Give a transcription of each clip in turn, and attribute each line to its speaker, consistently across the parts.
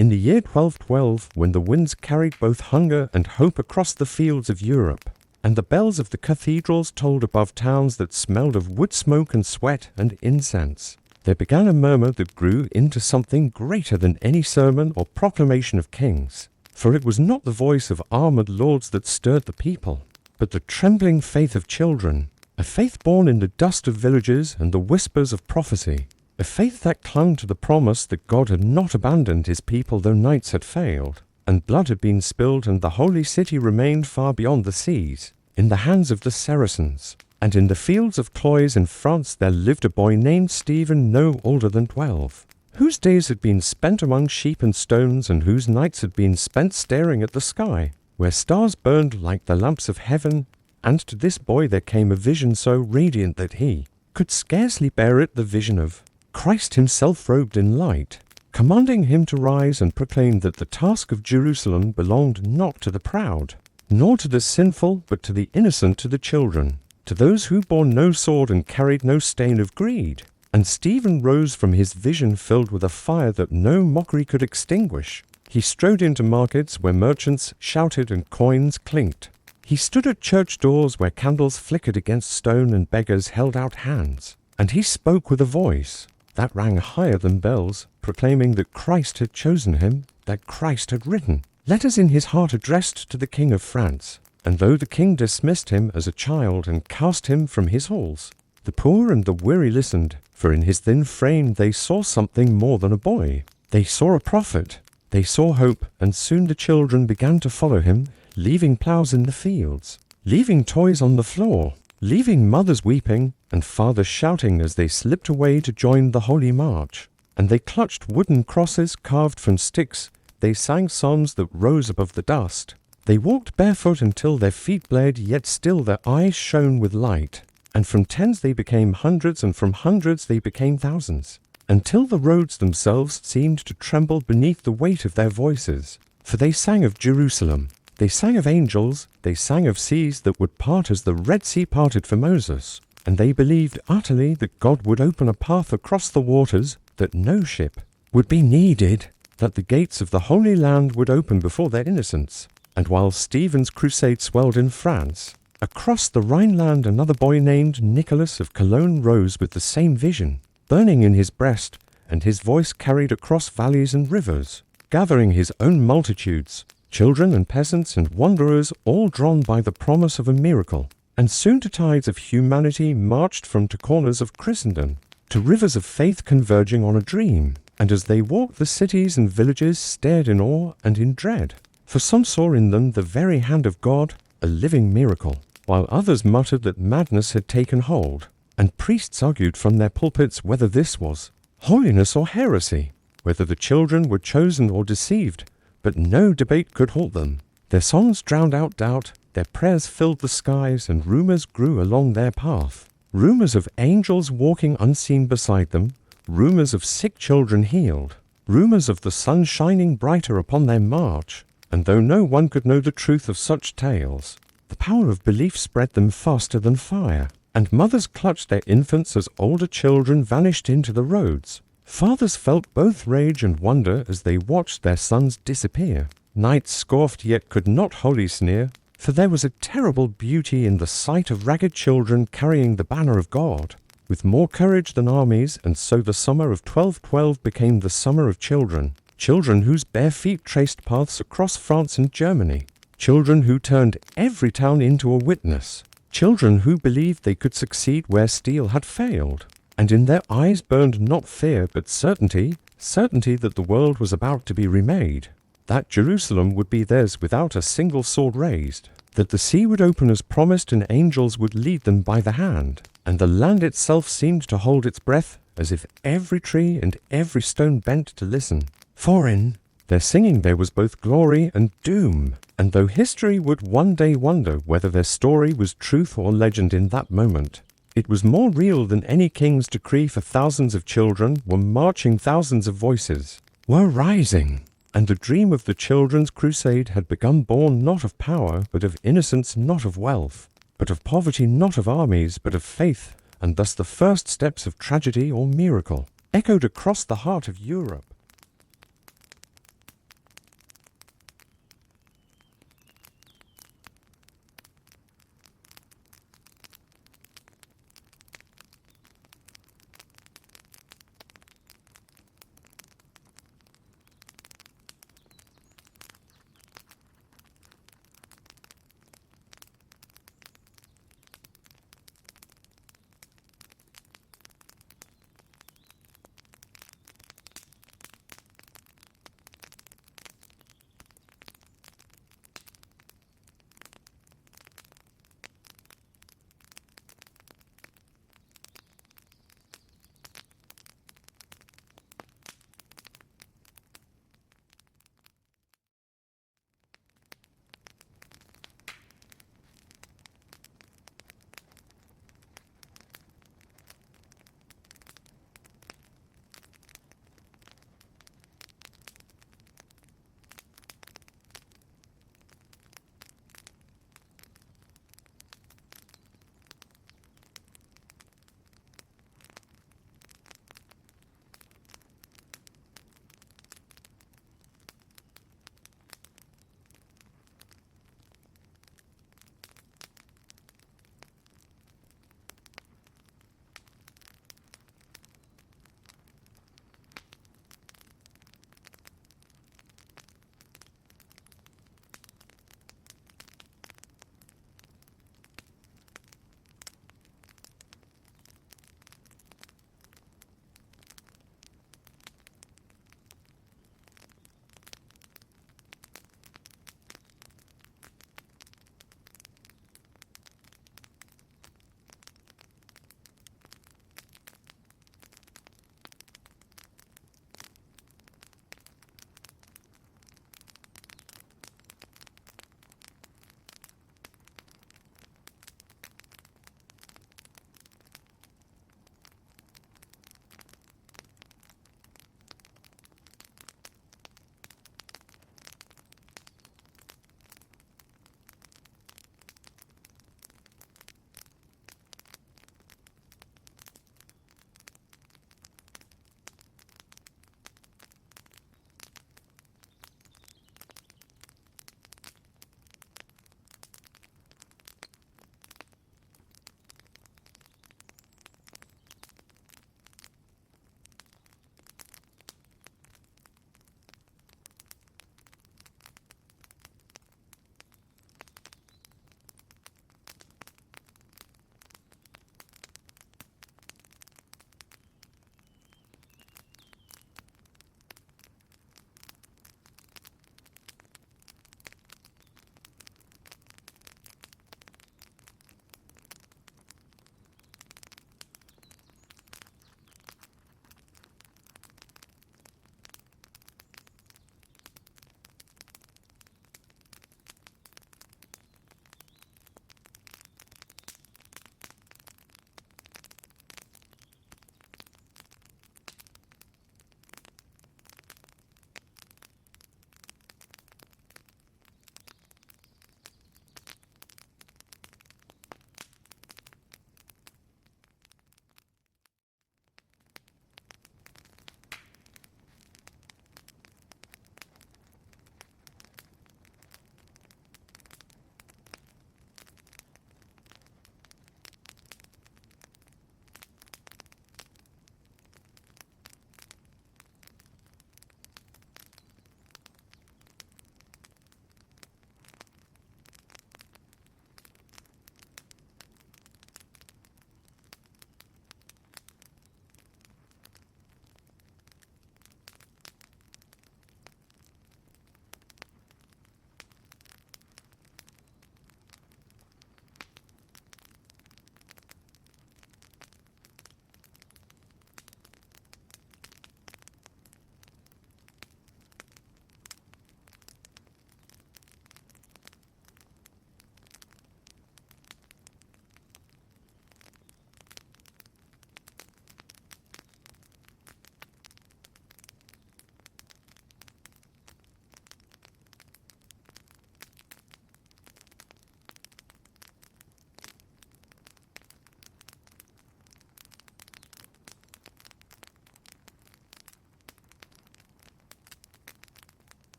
Speaker 1: In the year 1212, when the winds carried both hunger and hope across the fields of Europe, and the bells of the cathedrals tolled above towns that smelled of wood smoke and sweat and incense, there began a murmur that grew into something greater than any sermon or proclamation of kings. For it was not the voice of armored lords that stirred the people, but the trembling faith of children, a faith born in the dust of villages and the whispers of prophecy, a faith that clung to the promise that God had not abandoned his people though knights had failed, and blood had been spilled and the holy city remained far beyond the seas, in the hands of the Saracens. And in the fields of Cloyes in France there lived a boy named Stephen, no older than 12, whose days had been spent among sheep and stones, and whose nights had been spent staring at the sky, where stars burned like the lamps of heaven. And to this boy there came a vision so radiant that he could scarcely bear it, the vision of Christ himself robed in light, commanding him to rise and proclaim that the task of Jerusalem belonged not to the proud, nor to the sinful, but to the innocent, to the children, to those who bore no sword and carried no stain of greed. And Stephen rose from his vision filled with a fire that no mockery could extinguish. He strode into markets where merchants shouted and coins clinked. He stood at church doors where candles flickered against stone and beggars held out hands. And he spoke with a voice that rang higher than bells, proclaiming that Christ had chosen him, that Christ had written letters in his heart addressed to the King of France. And though the king dismissed him as a child and cast him from his halls, the poor and the weary listened, for in his thin frame they saw something more than a boy. They saw a prophet, they saw hope, and soon the children began to follow him, leaving ploughs in the fields, leaving toys on the floor, leaving mothers weeping, and fathers shouting as they slipped away to join the holy march. And they clutched wooden crosses carved from sticks, they sang psalms that rose above the dust. They walked barefoot until their feet bled, yet still their eyes shone with light. And from tens they became hundreds, and from hundreds they became thousands, until the roads themselves seemed to tremble beneath the weight of their voices. For they sang of Jerusalem, they sang of angels, they sang of seas that would part as the Red Sea parted for Moses. And they believed utterly that God would open a path across the waters, that no ship would be needed, that the gates of the Holy Land would open before their innocence. And while Stephen's crusade swelled in France, across the Rhineland another boy named Nicholas of Cologne rose with the same vision, burning in his breast, and his voice carried across valleys and rivers, gathering his own multitudes, children and peasants and wanderers, all drawn by the promise of a miracle. And soon to tides of humanity marched from to corners of Christendom, to rivers of faith converging on a dream. And as they walked, the cities and villages stared in awe and in dread, for some saw in them the very hand of God, a living miracle, while others muttered that madness had taken hold, and priests argued from their pulpits whether this was holiness or heresy, whether the children were chosen or deceived, but no debate could halt them. Their songs drowned out doubt, their prayers filled the skies, and rumors grew along their path. Rumors of angels walking unseen beside them, rumors of sick children healed, rumors of the sun shining brighter upon their march. And though no one could know the truth of such tales, the power of belief spread them faster than fire, and mothers clutched their infants as older children vanished into the roads. Fathers felt both rage and wonder as they watched their sons disappear. Knights scoffed yet could not wholly sneer, for there was a terrible beauty in the sight of ragged children carrying the banner of God, with more courage than armies. And so the summer of 1212 became the summer of children. Children whose bare feet traced paths across France and Germany. Children who turned every town into a witness. Children who believed they could succeed where steel had failed. And in their eyes burned not fear but certainty, certainty that the world was about to be remade, that Jerusalem would be theirs without a single sword raised, that the sea would open as promised and angels would lead them by the hand, and the land itself seemed to hold its breath as if every tree and every stone bent to listen. For in their singing there was both glory and doom, and though history would one day wonder whether their story was truth or legend in that moment, it was more real than any king's decree, for thousands of children were marching, thousands of voices were rising, and the dream of the children's crusade had begun, born not of power, but of innocence, not of wealth, but of poverty, not of armies, but of faith, and thus the first steps of tragedy or miracle echoed across the heart of Europe.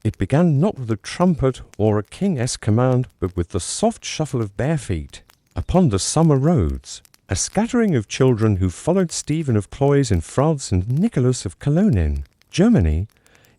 Speaker 1: It began not with a trumpet or a king-esque command, but with the soft shuffle of bare feet upon the summer roads. A scattering of children who followed Stephen of Cloyes in France and Nicholas of Cologne in Germany.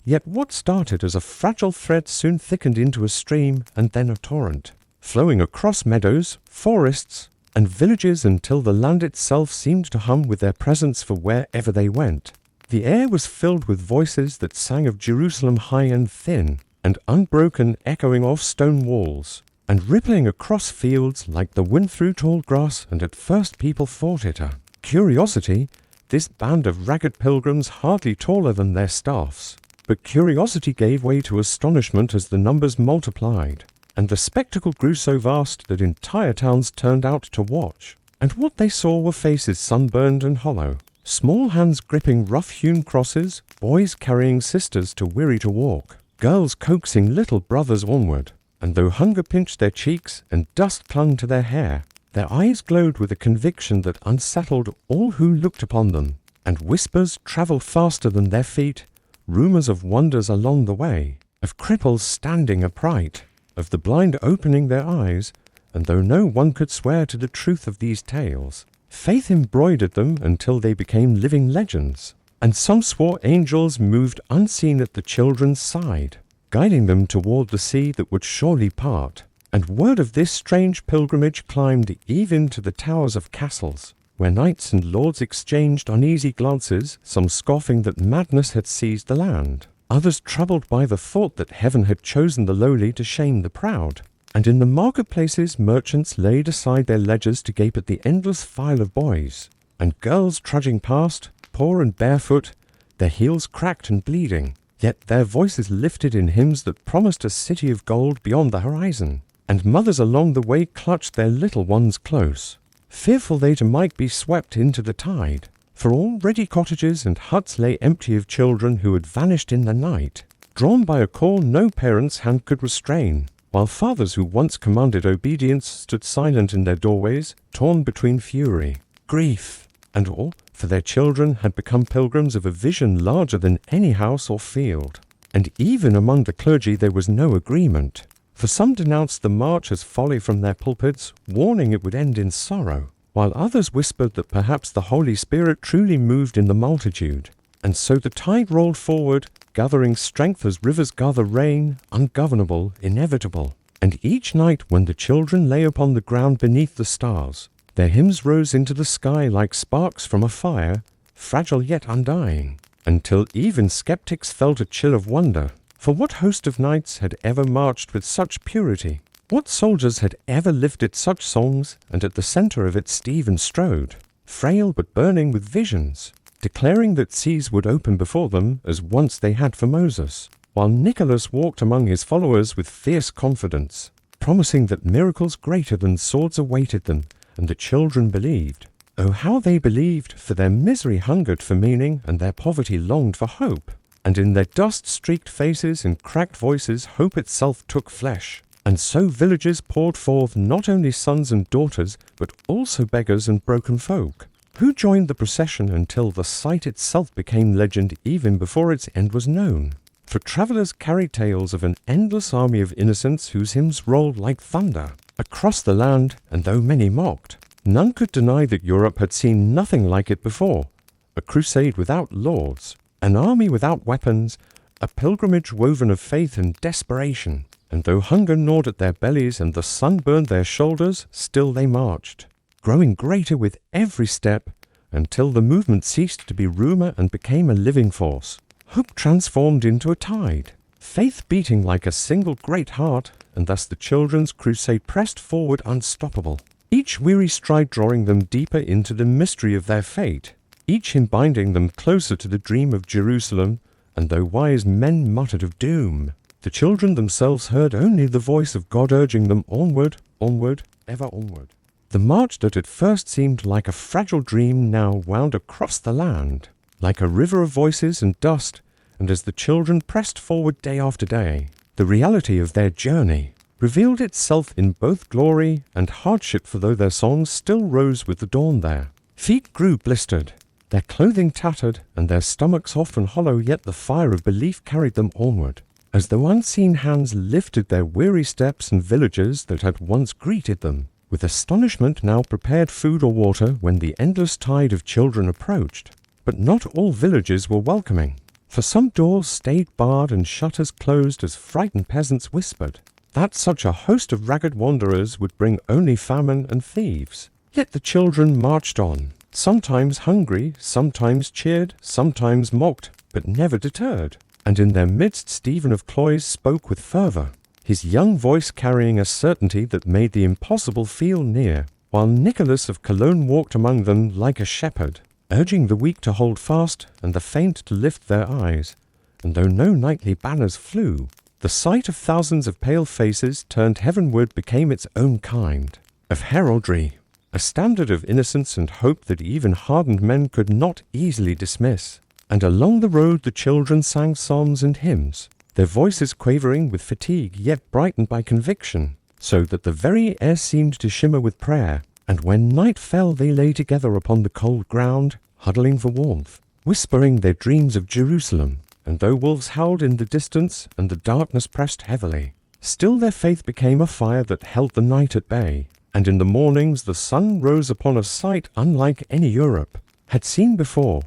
Speaker 1: Yet what started as a fragile thread soon thickened into a stream and then a torrent, flowing across meadows, forests, and villages until the land itself seemed to hum with their presence for wherever they went. The air was filled with voices that sang of Jerusalem high and thin, and unbroken, echoing off stone walls, and rippling across fields like the wind through tall grass, and at first people thought it a curiosity, this band of ragged pilgrims hardly taller than their staffs. But curiosity gave way to astonishment as the numbers multiplied, and the spectacle grew so vast that entire towns turned out to watch. And what they saw were faces sunburned and hollow, small hands gripping rough-hewn crosses, boys carrying sisters too weary to walk, girls coaxing little brothers onward, and though hunger pinched their cheeks and dust clung to their hair, their eyes glowed with a conviction that unsettled all who looked upon them, and whispers travelled faster than their feet, rumors of wonders along the way, of cripples standing upright, of the blind opening their eyes, and though no one could swear to the truth of these tales, faith embroidered them until they became living legends, and some swore angels moved unseen at the children's side, guiding them toward the sea that would surely part. And word of this strange pilgrimage climbed even to the towers of castles, where knights and lords exchanged uneasy glances, some scoffing that madness had seized the land, others troubled by the thought that heaven had chosen the lowly to shame the proud. And in the marketplaces merchants laid aside their ledgers to gape at the endless file of boys and girls trudging past, poor and barefoot, their heels cracked and bleeding, yet their voices lifted in hymns that promised a city of gold beyond the horizon. And mothers along the way clutched their little ones close, fearful they too might be swept into the tide. For already cottages and huts lay empty of children who had vanished in the night, drawn by a call no parent's hand could restrain, while fathers who once commanded obedience stood silent in their doorways, torn between fury, grief, and awe, for their children had become pilgrims of a vision larger than any house or field. And even among the clergy there was no agreement, for some denounced the march as folly from their pulpits, warning it would end in sorrow, while others whispered that perhaps the Holy Spirit truly moved in the multitude. And so the tide rolled forward, gathering strength as rivers gather rain, ungovernable, inevitable. And each night when the children lay upon the ground beneath the stars, their hymns rose into the sky like sparks from a fire, fragile yet undying, until even skeptics felt a chill of wonder. For what host of knights had ever marched with such purity? What soldiers had ever lifted such songs, and at the center of it Stephen strode, frail but burning with visions, declaring that seas would open before them as once they had for Moses, while Nicholas walked among his followers with fierce confidence, promising that miracles greater than swords awaited them, and the children believed. Oh, how they believed, for their misery hungered for meaning, and their poverty longed for hope. And in their dust-streaked faces and cracked voices hope itself took flesh. And so villages poured forth not only sons and daughters, but also beggars and broken folk, who joined the procession until the sight itself became legend even before its end was known. For travellers carried tales of an endless army of innocents whose hymns rolled like thunder across the land, and though many mocked, none could deny that Europe had seen nothing like it before. A crusade without lords, an army without weapons, a pilgrimage woven of faith and desperation. And though hunger gnawed at their bellies and the sun burned their shoulders, still they marched, growing greater with every step, until the movement ceased to be rumor and became a living force. Hope transformed into a tide, faith beating like a single great heart, and thus the children's crusade pressed forward unstoppable, each weary stride drawing them deeper into the mystery of their fate, each hymn binding them closer to the dream of Jerusalem. And though wise men muttered of doom, the children themselves heard only the voice of God urging them onward, onward, ever onward. The march that at first seemed like a fragile dream now wound across the land, like a river of voices and dust, and as the children pressed forward day after day, the reality of their journey revealed itself in both glory and hardship, for though their songs still rose with the dawn there, feet grew blistered, their clothing tattered, and their stomachs often hollow, yet the fire of belief carried them onward. as though unseen hands lifted their weary steps, and villagers that had once greeted them with astonishment now prepared food or water when the endless tide of children approached. But not all villages were welcoming, for some doors stayed barred and shutters closed as frightened peasants whispered that such a host of ragged wanderers would bring only famine and thieves. Yet the children marched on, sometimes hungry, sometimes cheered, sometimes mocked, but never deterred. And in their midst Stephen of Cloyes spoke with fervour, his young voice carrying a certainty that made the impossible feel near, while Nicholas of Cologne walked among them like a shepherd, urging the weak to hold fast and the faint to lift their eyes. And though no knightly banners flew, the sight of thousands of pale faces turned heavenward became its own kind of heraldry, a standard of innocence and hope that even hardened men could not easily dismiss. And along the road the children sang psalms and hymns, their voices quavering with fatigue yet brightened by conviction, so that the very air seemed to shimmer with prayer. And when night fell they lay together upon the cold ground, huddling for warmth, whispering their dreams of Jerusalem. And though wolves howled in the distance and the darkness pressed heavily, still their faith became a fire that held the night at bay. And in the mornings the sun rose upon a sight unlike any Europe had seen before,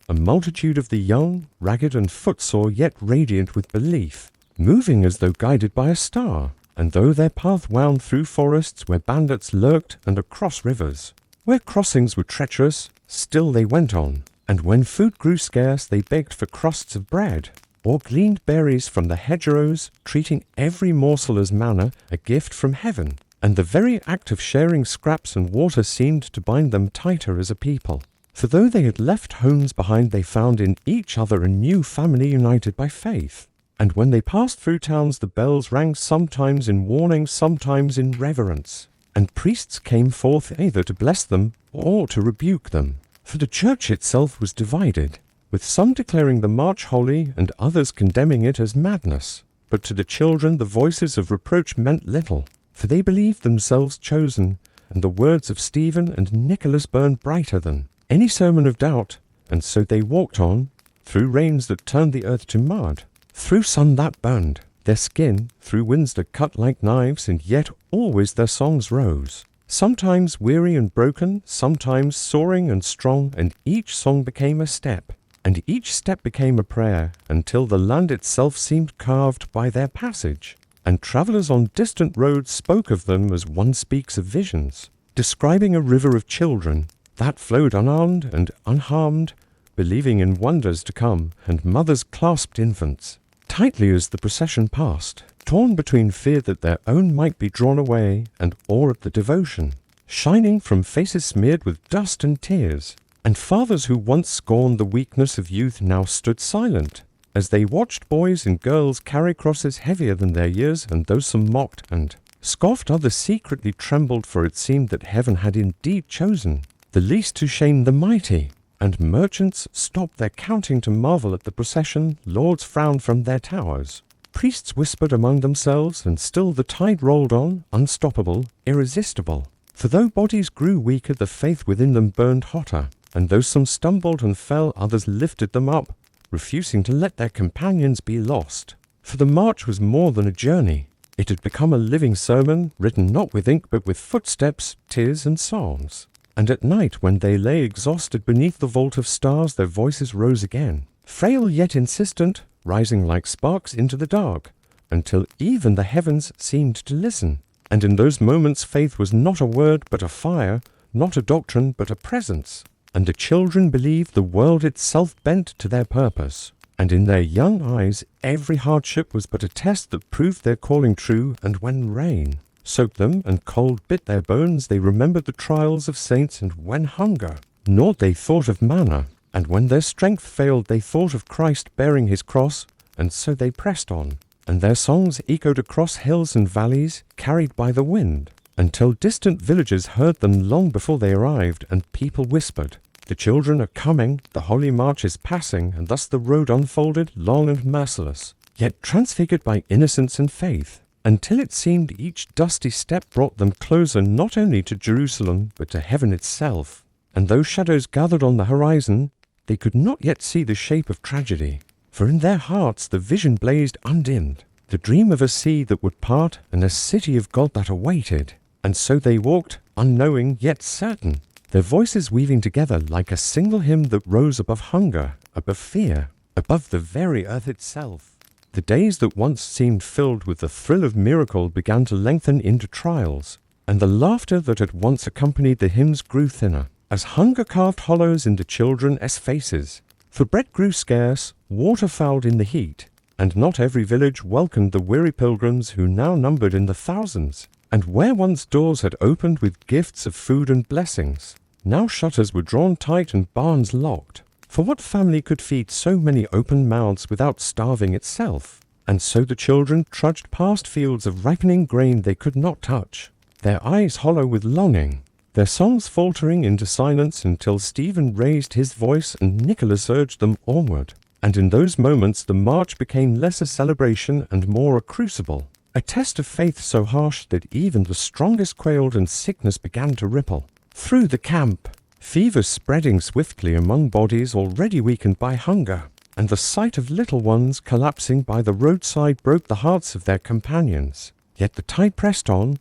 Speaker 1: a multitude of the young, ragged and footsore, yet radiant with belief, moving as though guided by a star. And though their path wound through forests where bandits lurked and across rivers, where crossings were treacherous, still they went on. And when food grew scarce they begged for crusts of bread, or gleaned berries from the hedgerows, treating every morsel as manna, a gift from heaven. And the very act of sharing scraps and water seemed to bind them tighter as a people. For though they had left homes behind, they found in each other a new family united by faith. And when they passed through towns the bells rang, sometimes in warning, sometimes in reverence. And priests came forth either to bless them or to rebuke them. For the church itself was divided, with some declaring the march holy and others condemning it as madness. But to the children the voices of reproach meant little, for they believed themselves chosen, and the words of Stephen and Nicholas burned brighter than any sermon of doubt. And so they walked on, through rains that turned the earth to mud, through sun that burned their skin, through winds that cut like knives, and yet always their songs rose, sometimes weary and broken, sometimes soaring and strong, and each song became a step, and each step became a prayer, until the land itself seemed carved by their passage. And travellers on distant roads spoke of them as one speaks of visions, describing a river of children that flowed unarmed and unharmed, believing in wonders to come, and mothers clasped infants tightly as the procession passed, torn between fear that their own might be drawn away and awe at the devotion, shining from faces smeared with dust and tears. And fathers who once scorned the weakness of youth now stood silent, as they watched boys and girls carry crosses heavier than their years, and though some mocked and scoffed, others secretly trembled, for it seemed that heaven had indeed chosen the least to shame the mighty. And merchants stopped their counting to marvel at the procession, lords frowned from their towers, priests whispered among themselves, and still the tide rolled on, unstoppable, irresistible. For though bodies grew weaker, the faith within them burned hotter, and though some stumbled and fell, others lifted them up, refusing to let their companions be lost. For the march was more than a journey. It had become a living sermon, written not with ink but with footsteps, tears and songs. And at night, when they lay exhausted beneath the vault of stars, their voices rose again, frail yet insistent, rising like sparks into the dark, until even the heavens seemed to listen. And in those moments faith was not a word but a fire, not a doctrine but a presence. And the children believed the world itself bent to their purpose. And in their young eyes every hardship was but a test that proved their calling true. And when rain soaked them and cold bit their bones, they remembered the trials of saints. And when hunger gnawed, they thought of manna. And when their strength failed, they thought of Christ bearing his cross. And so they pressed on, and their songs echoed across hills and valleys, carried by the wind, until distant villages heard them long before they arrived, and people whispered, "The children are coming, the holy march is passing," and thus the road unfolded, long and merciless, yet transfigured by innocence and faith, until it seemed each dusty step brought them closer not only to Jerusalem, but to heaven itself. And though shadows gathered on the horizon, they could not yet see the shape of tragedy. for in their hearts the vision blazed undimmed, the dream of a sea that would part and a city of God that awaited. And so they walked, unknowing yet certain, their voices weaving together like a single hymn that rose above hunger, above fear, above the very earth itself. The days that once seemed filled with the thrill of miracle began to lengthen into trials, and the laughter that had once accompanied the hymns grew thinner, as hunger carved hollows into children's faces. For bread grew scarce, water fouled in the heat, and not every village welcomed the weary pilgrims who now numbered in the thousands. And where once doors had opened with gifts of food and blessings, now shutters were drawn tight and barns locked. For what family could feed so many open mouths without starving itself? And so the children trudged past fields of ripening grain they could not touch, their eyes hollow with longing, their songs faltering into silence until Stephen raised his voice and Nicholas urged them onward. And in those moments the march became less a celebration and more a crucible, a test of faith so harsh that even the strongest quailed and sickness began to ripple through the camp, fever spreading swiftly among bodies already weakened by hunger, and the sight of little ones collapsing by the roadside broke the hearts of their companions. Yet the tide pressed on,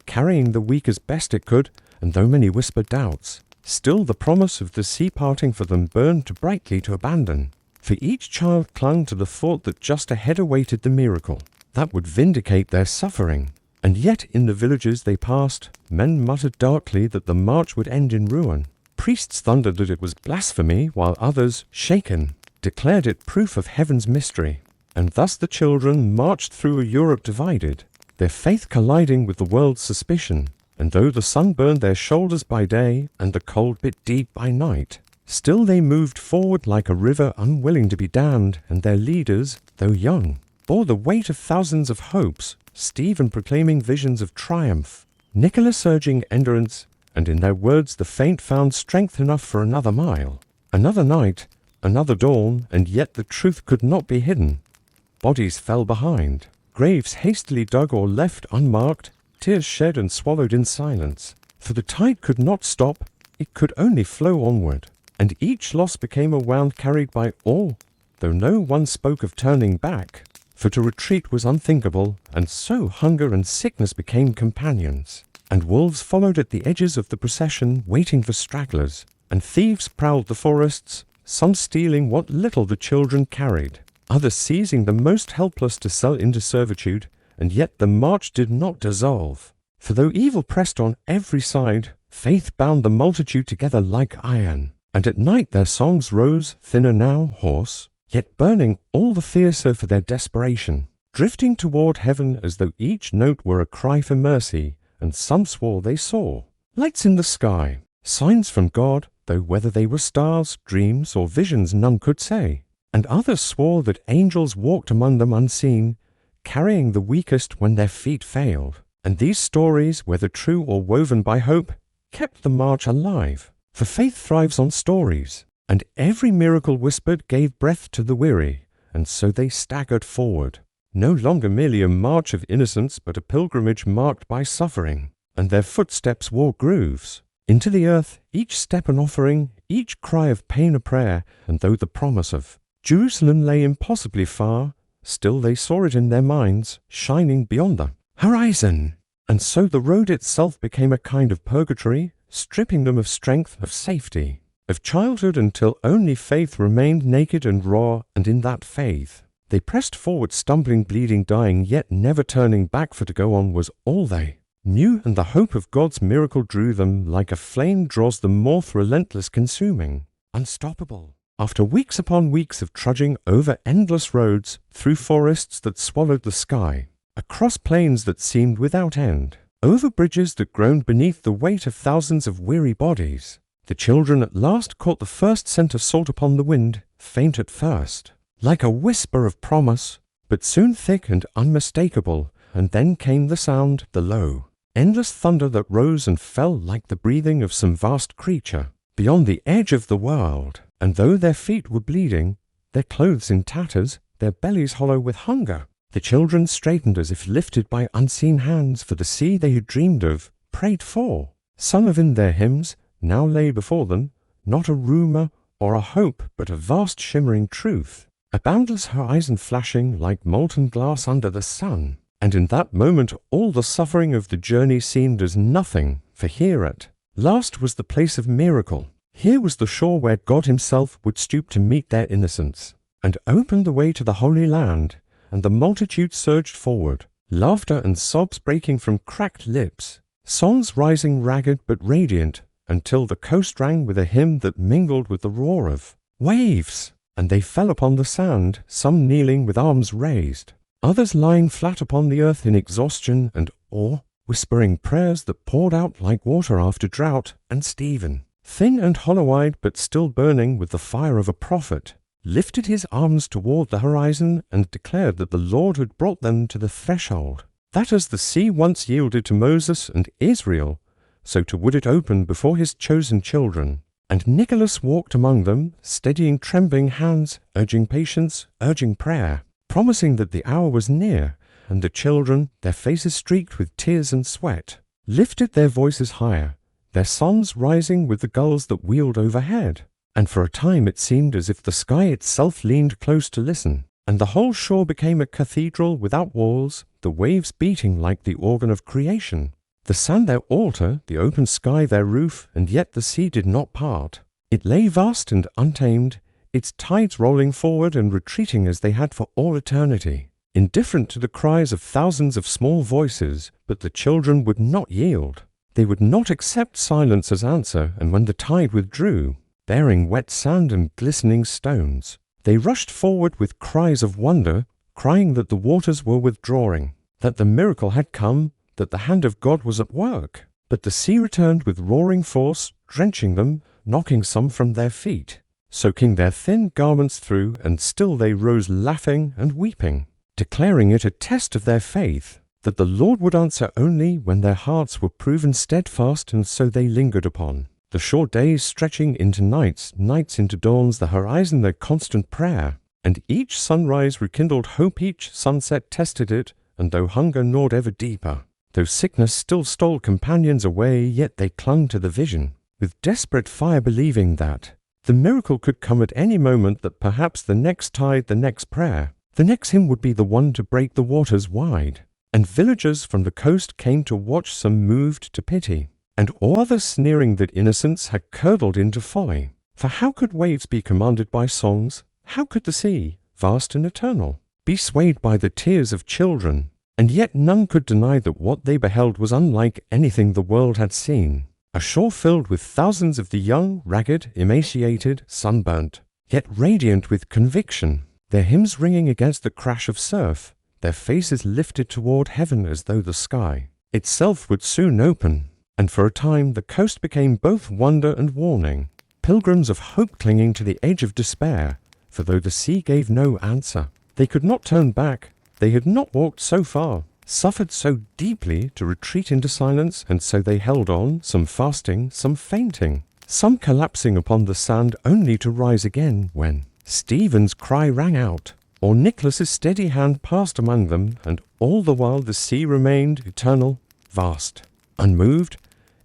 Speaker 1: carrying the weak as best it could, and though many whispered doubts, still the promise of the sea parting for them burned too brightly to abandon. For each child clung to the thought that just ahead awaited the miracle that would vindicate their suffering. And yet in the villages they passed, men muttered darkly that the march would end in ruin. Priests thundered that it was blasphemy, while others, shaken, declared it proof of heaven's mystery. And thus the children marched through a Europe divided, their faith colliding with the world's suspicion. And though the sun burned their shoulders by day and the cold bit deep by night, still they moved forward like a river unwilling to be dammed, and their leaders, though young, bore the weight of thousands of hopes, Stephen proclaiming visions of triumph, Nicholas urging endurance, and in their words the faint found strength enough for another mile, another night, another dawn, and yet the truth could not be hidden. Bodies fell behind, graves hastily dug or left unmarked, tears shed and swallowed in silence. For the tide could not stop, it could only flow onward, and each loss became a wound carried by all, though no one spoke of turning back. For to retreat was unthinkable, and so hunger and sickness became companions. And wolves followed at the edges of the procession, waiting for stragglers, and thieves prowled the forests, some stealing what little the children carried, others seizing the most helpless to sell into servitude. And yet the march did not dissolve. For though evil pressed on every side, faith bound the multitude together like iron. And at night their songs rose, thinner now, hoarse, yet burning all the fiercer for their desperation, drifting toward heaven as though each note were a cry for mercy. And some swore they saw lights in the sky, signs from God, though whether they were stars, dreams, or visions none could say. And others swore that angels walked among them unseen, carrying the weakest when their feet failed. And these stories, whether true or woven by hope, kept the march alive. For faith thrives on stories, and every miracle whispered gave breath to the weary, and so they staggered forward, no longer merely a march of innocence, but a pilgrimage marked by suffering. And their footsteps wore grooves into the earth, each step an offering, each cry of pain a prayer. And though the promise of Jerusalem lay impossibly far, still they saw it in their minds, shining beyond the horizon. And so the road itself became a kind of purgatory, stripping them of strength, of safety, of childhood, until only faith remained naked and raw. And in that faith they pressed forward, stumbling, bleeding, dying, yet never turning back, for to go on was all they knew, and the hope of God's miracle drew them like a flame draws the moth, relentless, consuming, unstoppable. After weeks upon weeks of trudging over endless roads, through forests that swallowed the sky, across plains that seemed without end, over bridges that groaned beneath the weight of thousands of weary bodies, the children at last caught the first scent of salt upon the wind, faint at first, like a whisper of promise, but soon thick and unmistakable. And then came the sound, the low, endless thunder that rose and fell like the breathing of some vast creature beyond the edge of the world. And though their feet were bleeding, their clothes in tatters, their bellies hollow with hunger, the children straightened as if lifted by unseen hands, for the sea they had dreamed of, prayed for, sung of in their hymns, now lay before them, not a rumor or a hope, but a vast shimmering truth. a boundless horizon flashing like molten glass under the sun. And in that moment all the suffering of the journey seemed as nothing, for here at last was the place of miracle. Here was the shore where God himself would stoop to meet their innocence, and open the way to the Holy Land, and the multitude surged forward, laughter and sobs breaking from cracked lips, songs rising ragged but radiant, until the coast rang with a hymn that mingled with the roar of waves, and they fell upon the sand, some kneeling with arms raised, others lying flat upon the earth in exhaustion and awe, whispering prayers that poured out like water after drought. And Stephen, thin and hollow-eyed but still burning with the fire of a prophet, lifted his arms toward the horizon and declared that the Lord had brought them to the threshold, that as the sea once yielded to Moses and Israel, so too would it open before his chosen children. And Nicholas walked among them, steadying trembling hands, urging patience, urging prayer, promising that the hour was near, and the children, their faces streaked with tears and sweat, lifted their voices higher, their songs rising with the gulls that wheeled overhead. And for a time it seemed as if the sky itself leaned close to listen, and the whole shore became a cathedral without walls, the waves beating like the organ of creation, the sand their altar, the open sky their roof, and yet the sea did not part. It lay vast and untamed, its tides rolling forward and retreating as they had for all eternity, indifferent to the cries of thousands of small voices. But the children would not yield. They would not accept silence as answer, and when the tide withdrew, bearing wet sand and glistening stones, they rushed forward with cries of wonder, crying that the waters were withdrawing, that the miracle had come, that the hand of God was at work. But the sea returned with roaring force, drenching them, knocking some from their feet, soaking their thin garments through, and still they rose laughing and weeping, declaring it a test of their faith, that the Lord would answer only when their hearts were proven steadfast, and so they lingered upon the short days stretching into nights, nights into dawns, the horizon their constant prayer. And each sunrise rekindled hope, each sunset tested it, and though hunger gnawed ever deeper, though sickness still stole companions away, yet they clung to the vision, with desperate fire, believing that the miracle could come at any moment, that perhaps the next tide, the next prayer, the next hymn would be the one to break the waters wide. And villagers from the coast came to watch, some moved to pity, and all others sneering that innocence had curdled into folly. For how could waves be commanded by songs? How could the sea, vast and eternal, be swayed by the tears of children? And yet none could deny that what they beheld was unlike anything the world had seen. A shore filled with thousands of the young, ragged, emaciated, sunburnt, yet radiant with conviction, their hymns ringing against the crash of surf, their faces lifted toward heaven as though the sky itself would soon open. And for a time the coast became both wonder and warning, pilgrims of hope clinging to the edge of despair, for though the sea gave no answer, they could not turn back. They had not walked so far, suffered so deeply, to retreat into silence, and so they held on, some fasting, some fainting, some collapsing upon the sand, only to rise again when Stephen's cry rang out, or Nicholas's steady hand passed among them, and all the while the sea remained eternal, vast, unmoved,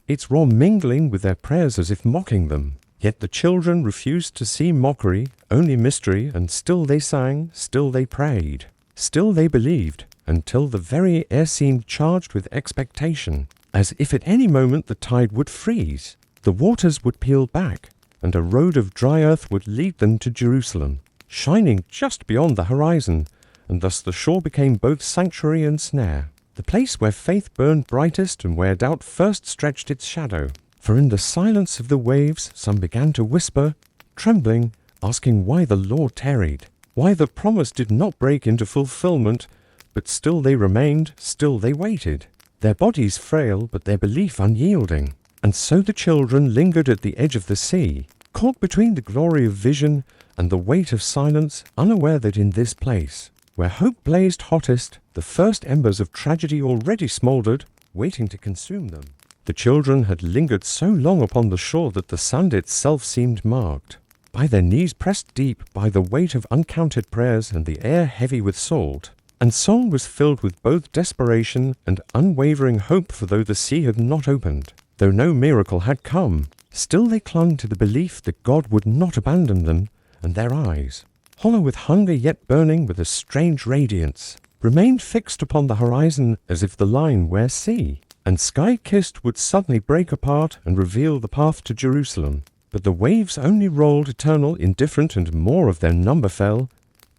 Speaker 1: its roar mingling with their prayers as if mocking them. Yet the children refused to see mockery, only mystery, and still they sang, still they prayed, still they believed, until the very air seemed charged with expectation, as if at any moment the tide would freeze, the waters would peel back, and a road of dry earth would lead them to Jerusalem, shining just beyond the horizon, and thus the shore became both sanctuary and snare, the place where faith burned brightest and where doubt first stretched its shadow. For in the silence of the waves some began to whisper, trembling, asking why the Lord tarried, why the promise did not break into fulfillment, but still they remained, still they waited, their bodies frail but their belief unyielding. And so the children lingered at the edge of the sea, caught between the glory of vision and the weight of silence, unaware that in this place, where hope blazed hottest, the first embers of tragedy already smouldered, waiting to consume them. The children had lingered so long upon the shore that the sand itself seemed marked, by their knees pressed deep by the weight of uncounted prayers and the air heavy with salt. And song was filled with both desperation and unwavering hope, for though the sea had not opened, though no miracle had come, still they clung to the belief that God would not abandon them, and their eyes, hollow with hunger yet burning with a strange radiance, remained fixed upon the horizon as if the line where sea and sky-kissed would suddenly break apart and reveal the path to Jerusalem. But the waves only rolled eternal, indifferent, and more of their number fell,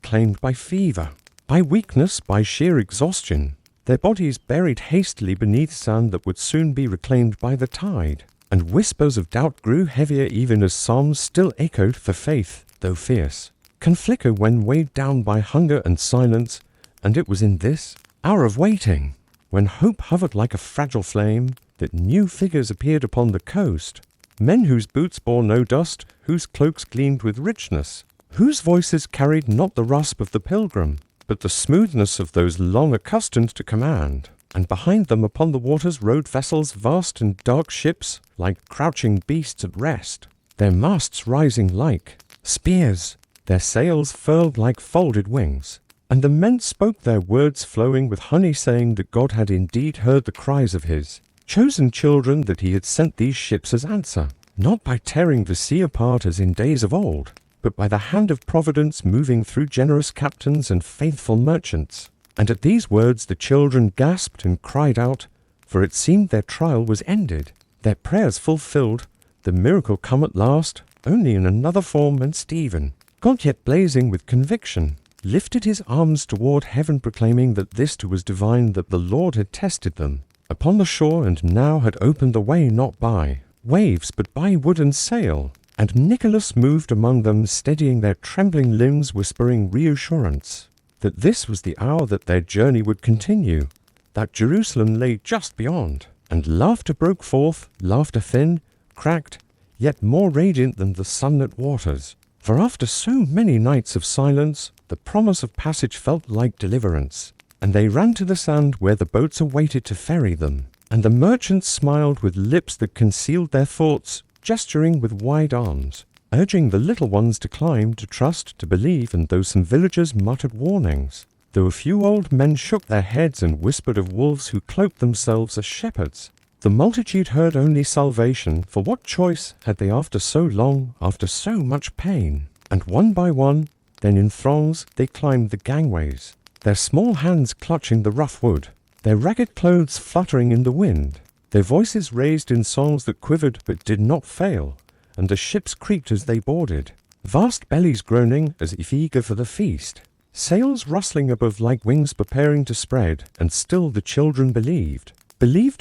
Speaker 1: claimed by fever, by weakness, by sheer exhaustion, their bodies buried hastily beneath sand that would soon be reclaimed by the tide. And whispers of doubt grew heavier even as psalms still echoed, for faith, though fierce, can flicker when weighed down by hunger and silence. And it was in this hour of waiting, when hope hovered like a fragile flame, that new figures appeared upon the coast, men whose boots bore no dust, whose cloaks gleamed with richness, whose voices carried not the rasp of the pilgrim, but the smoothness of those long accustomed to command. And behind them upon the waters rode vessels, vast and dark ships, like crouching beasts at rest, their masts rising like spears, their sails furled like folded wings. And the men spoke their words flowing with honey, saying that God had indeed heard the cries of his chosen children, that he had sent these ships as answer, not by tearing the sea apart as in days of old, but by the hand of providence moving through generous captains and faithful merchants. And at these words the children gasped and cried out, for it seemed their trial was ended, their prayers fulfilled, the miracle come at last, only in another form. And Stephen, God yet blazing with conviction, lifted his arms toward heaven, proclaiming that this too was divine, that the Lord had tested them upon the shore, and now had opened the way not by waves but by wood and sail. And Nicholas moved among them, steadying their trembling limbs, whispering reassurance that this was the hour that their journey would continue, that Jerusalem lay just beyond. And laughter broke forth, laughter thin, cracked, yet more radiant than the sunlit waters. For after so many nights of silence, the promise of passage felt like deliverance. And they ran to the sand where the boats awaited to ferry them. And the merchants smiled with lips that concealed their thoughts, gesturing with wide arms, urging the little ones to climb, to trust, to believe. And though some villagers muttered warnings, though a few old men shook their heads and whispered of wolves who cloaked themselves as shepherds, the multitude heard only salvation. For what choice had they after so long, after so much pain? And one by one, then in throngs, they climbed the gangways, their small hands clutching the rough wood, their ragged clothes fluttering in the wind, their voices raised in songs that quivered but did not fail. And the ships creaked as they boarded, vast bellies groaning as if eager for the feast, sails rustling above like wings preparing to spread. And still the children believed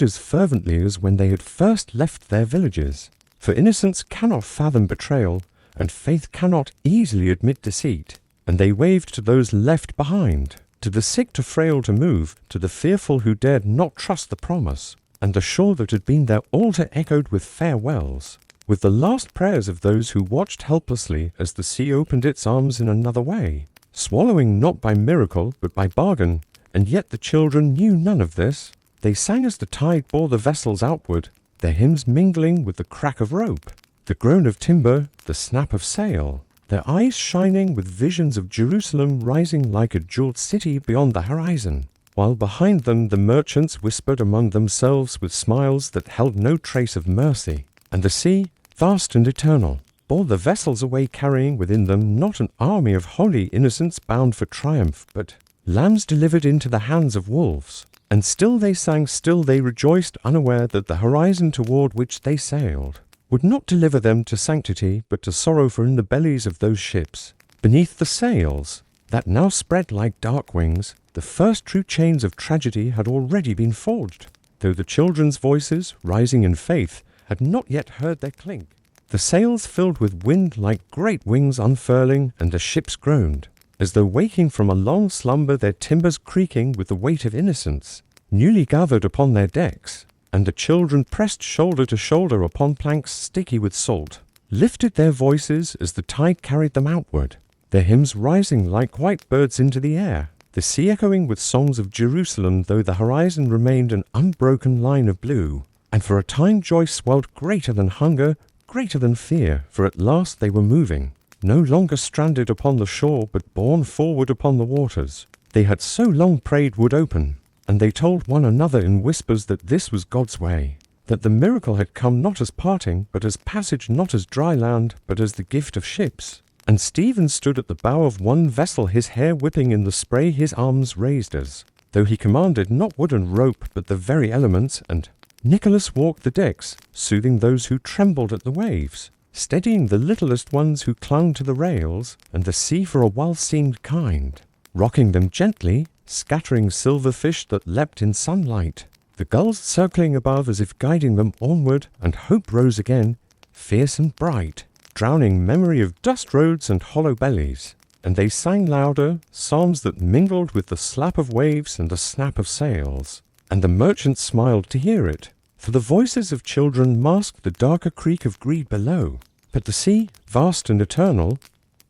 Speaker 1: as fervently as when they had first left their villages. For innocence cannot fathom betrayal, and faith cannot easily admit deceit. And they waved to those left behind, to the sick too frail to move, to the fearful who dared not trust the promise. And the shore that had been their altar echoed with farewells, with the last prayers of those who watched helplessly as the sea opened its arms in another way, swallowing not by miracle but by bargain. And yet the children knew none of this. They sang as the tide bore the vessels outward, their hymns mingling with the crack of rope, the groan of timber, the snap of sail, their eyes shining with visions of Jerusalem rising like a jeweled city beyond the horizon, while behind them the merchants whispered among themselves with smiles that held no trace of mercy. And the sea, vast and eternal, bore the vessels away, carrying within them not an army of holy innocents bound for triumph, but lambs delivered into the hands of wolves. And still they sang, still they rejoiced, unaware that the horizon toward which they sailed would not deliver them to sanctity, but to sorrow. For in the bellies of those ships, beneath the sails that now spread like dark wings, the first true chains of tragedy had already been forged, though the children's voices, rising in faith, had not yet heard their clink. The sails filled with wind like great wings unfurling, and the ships groaned, as though waking from a long slumber, their timbers creaking with the weight of innocence, newly gathered upon their decks. And the children pressed shoulder to shoulder upon planks sticky with salt, lifted their voices as the tide carried them outward, their hymns rising like white birds into the air, the sea echoing with songs of Jerusalem, though the horizon remained an unbroken line of blue. And for a time joy swelled greater than hunger, greater than fear, for at last they were moving, no longer stranded upon the shore, but borne forward upon the waters they had so long prayed would open. And they told one another in whispers that this was God's way, that the miracle had come not as parting, but as passage, not as dry land, but as the gift of ships. and Stephen stood at the bow of one vessel, his hair whipping in the spray, his arms raised as though he commanded not wood and rope, but the very elements, and Nicholas walked the decks, soothing those who trembled at the waves, steadying the littlest ones who clung to the rails, and the sea for a while seemed kind, rocking them gently, scattering silver fish that leapt in sunlight, the gulls circling above as if guiding them onward, and hope rose again, fierce and bright, drowning memory of dust roads and hollow bellies, and they sang louder, psalms that mingled with the slap of waves and the snap of sails, and the merchant smiled to hear it, for the voices of children masked the darker creak of greed below. But the sea, vast and eternal,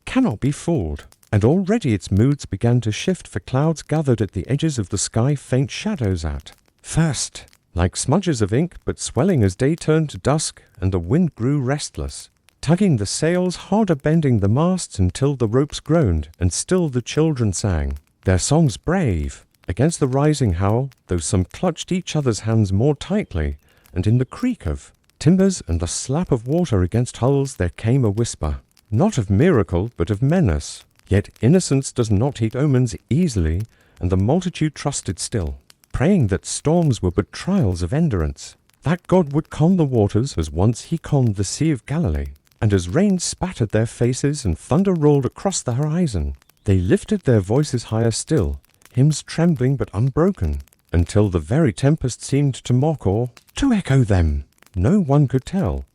Speaker 1: cannot be fooled, and already its moods began to shift, for clouds gathered at the edges of the sky faint shadows at first, like smudges of ink, but swelling as day turned to dusk, and the wind grew restless, tugging the sails harder, bending the masts until the ropes groaned, and still the children sang their songs brave against the rising howl, though some clutched each other's hands more tightly, and in the creak of timbers and the slap of water against hulls there came a whisper, not of miracle but of menace. Yet innocence does not heed omens easily, and the multitude trusted still, praying that storms were but trials of endurance, that God would calm the waters as once he calmed the Sea of Galilee. And as rain spattered their faces and thunder rolled across the horizon, they lifted their voices higher still, hymns trembling but unbroken, until the very tempest seemed to mock or to echo them. No one could tell.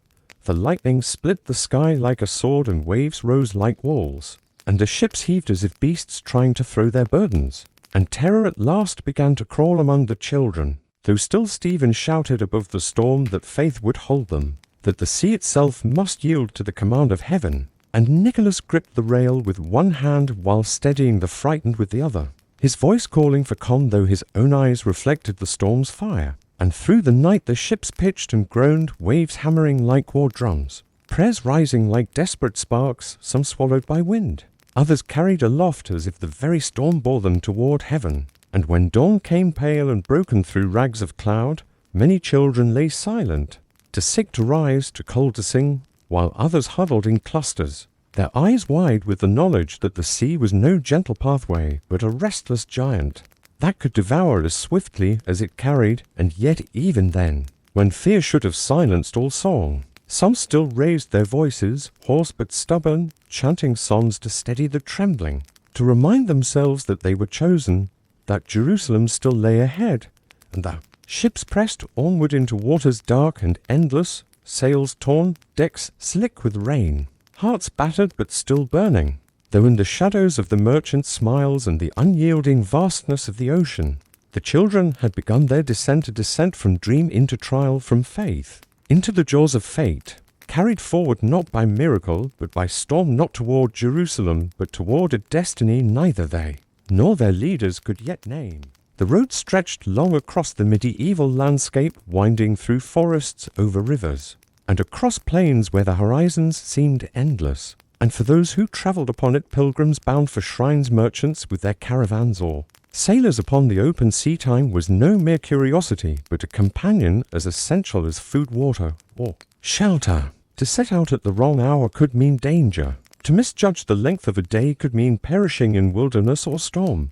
Speaker 1: The lightning split the sky like a sword, and waves rose like walls, and the ships heaved as if beasts trying to throw their burdens, and terror at last began to crawl among the children, though still Stephen shouted above the storm that faith would hold them, that the sea itself must yield to the command of heaven, and Nicholas gripped the rail with one hand while steadying the frightened with the other, his voice calling for calm though his own eyes reflected the storm's fire. And through the night the ships pitched and groaned, waves hammering like war drums, prayers rising like desperate sparks, some swallowed by wind, others carried aloft as if the very storm bore them toward heaven. And when dawn came pale and broken through rags of cloud, many children lay silent, too sick to rise, too cold to sing, while others huddled in clusters, their eyes wide with the knowledge that the sea was no gentle pathway, but a restless giant that could devour as swiftly as it carried. And yet even then, when fear should have silenced all song, some still raised their voices, hoarse but stubborn, chanting songs to steady the trembling, to remind themselves that they were chosen, that Jerusalem still lay ahead, and that ships pressed onward into waters dark and endless, sails torn, decks slick with rain, hearts battered but still burning, though in the shadows of the merchant's smiles and the unyielding vastness of the ocean, the children had begun their descent from dream into trial, from faith into the jaws of fate, carried forward not by miracle, but by storm, not toward Jerusalem, but toward a destiny neither they nor their leaders could yet name. The road stretched long across the medieval landscape, winding through forests, over rivers, and across plains where the horizons seemed endless. And for those who travelled upon it, pilgrims bound for shrines, merchants with their caravans, or sailors upon the open sea, time was no mere curiosity, but a companion as essential as food, water, or shelter. To set out at the wrong hour could mean danger. To misjudge the length of a day could mean perishing in wilderness or storm.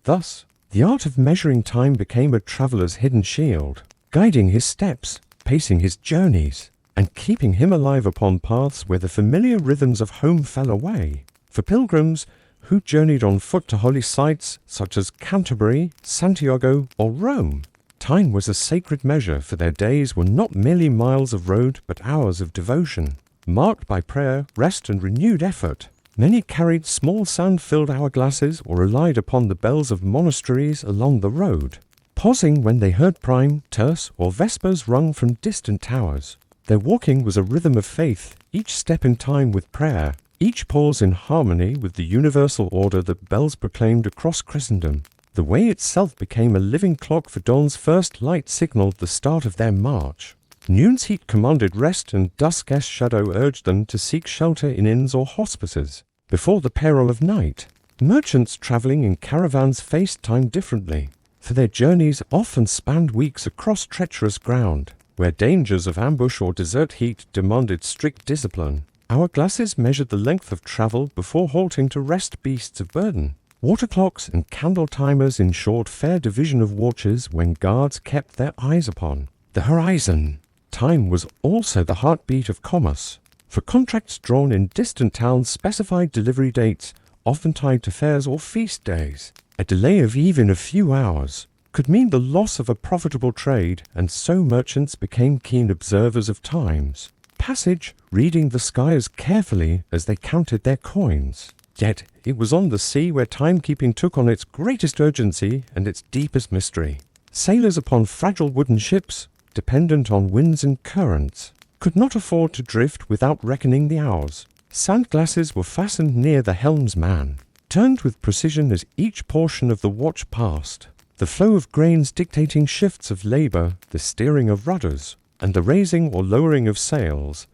Speaker 1: Thus, the art of measuring time became a traveller's hidden shield, guiding his steps, pacing his journeys, and keeping him alive upon paths where the familiar rhythms of home fell away. For pilgrims who journeyed on foot to holy sites such as Canterbury, Santiago, or Rome, time was a sacred measure, for their days were not merely miles of road, but hours of devotion, marked by prayer, rest, and renewed effort. Many carried small sand-filled hourglasses or relied upon the bells of monasteries along the road, pausing when they heard prime, terce, or vespers rung from distant towers. Their walking was a rhythm of faith, each step in time with prayer, each pause in harmony with the universal order that bells proclaimed across Christendom. The way itself became a living clock, for dawn's first light signaled the start of their march. Noon's heat commanded rest, and dusk's shadow urged them to seek shelter in inns or hospices before the peril of night. Merchants travelling in caravans faced time differently, for their journeys often spanned weeks across treacherous ground, where dangers of ambush or desert heat demanded strict discipline. Hourglasses measured the length of travel before halting to rest beasts of burden. Water clocks and candle timers ensured fair division of watches when guards kept their eyes upon the horizon. Time was also the heartbeat of commerce, for contracts drawn in distant towns specified delivery dates, often tied to fairs or feast days. A delay of even a few hours could mean the loss of a profitable trade, and so merchants became keen observers of times. Passage, reading the skies carefully as they counted their coins. Yet it was on the sea where timekeeping took on its greatest urgency and its deepest mystery. Sailors upon fragile wooden ships, dependent on winds and currents, could not afford to drift without reckoning the hours. Sandglasses were fastened near the helmsman, turned with precision as each portion of the watch passed, the flow of grains dictating shifts of labor, the steering of rudders, and the raising or lowering of sails.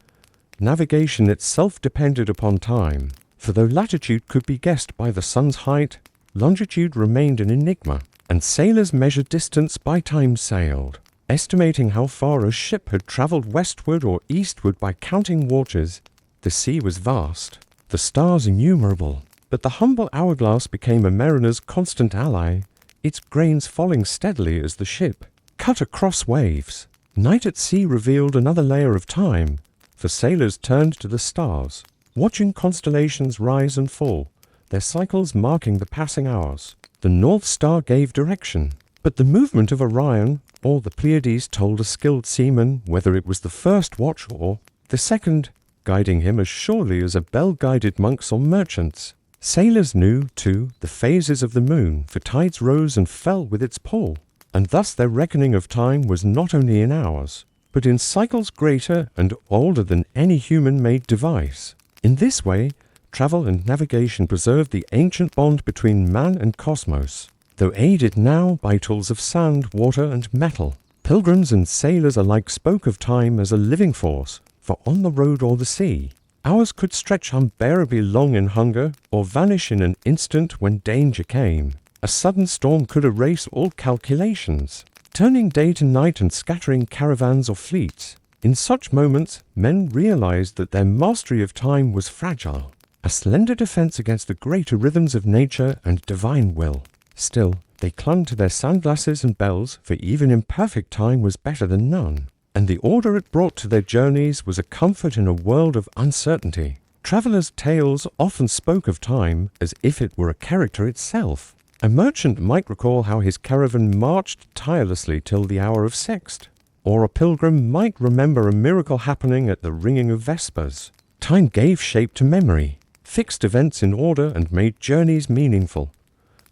Speaker 1: Navigation itself depended upon time, for though latitude could be guessed by the sun's height, longitude remained an enigma, and sailors measured distance by time sailed, estimating how far a ship had traveled westward or eastward by counting watches. The sea was vast, the stars innumerable, but the humble hourglass became a mariner's constant ally, its grains falling steadily as the ship cut across waves. Night at sea revealed another layer of time, for sailors turned to the stars, watching constellations rise and fall, their cycles marking the passing hours. The North Star gave direction, but the movement of Orion or the Pleiades told a skilled seaman whether it was the first watch or the second, guiding him as surely as a bell guided monks or merchants. Sailors knew, too, the phases of the moon, for tides rose and fell with its pull, and thus their reckoning of time was not only in hours, but in cycles greater and older than any human-made device. In this way, travel and navigation preserved the ancient bond between man and cosmos, though aided now by tools of sand, water, and metal. Pilgrims and sailors alike spoke of time as a living force, for on the road or the sea, hours could stretch unbearably long in hunger or vanish in an instant when danger came. A sudden storm could erase all calculations, turning day to night and scattering caravans or fleets. In such moments, men realized that their mastery of time was fragile, a slender defense against the greater rhythms of nature and divine will. Still, they clung to their sandglasses and bells, for even imperfect time was better than none, and the order it brought to their journeys was a comfort in a world of uncertainty. Travelers' tales often spoke of time as if it were a character itself. A merchant might recall how his caravan marched tirelessly till the hour of sext, or a pilgrim might remember a miracle happening at the ringing of vespers. Time gave shape to memory, fixed events in order, and made journeys meaningful.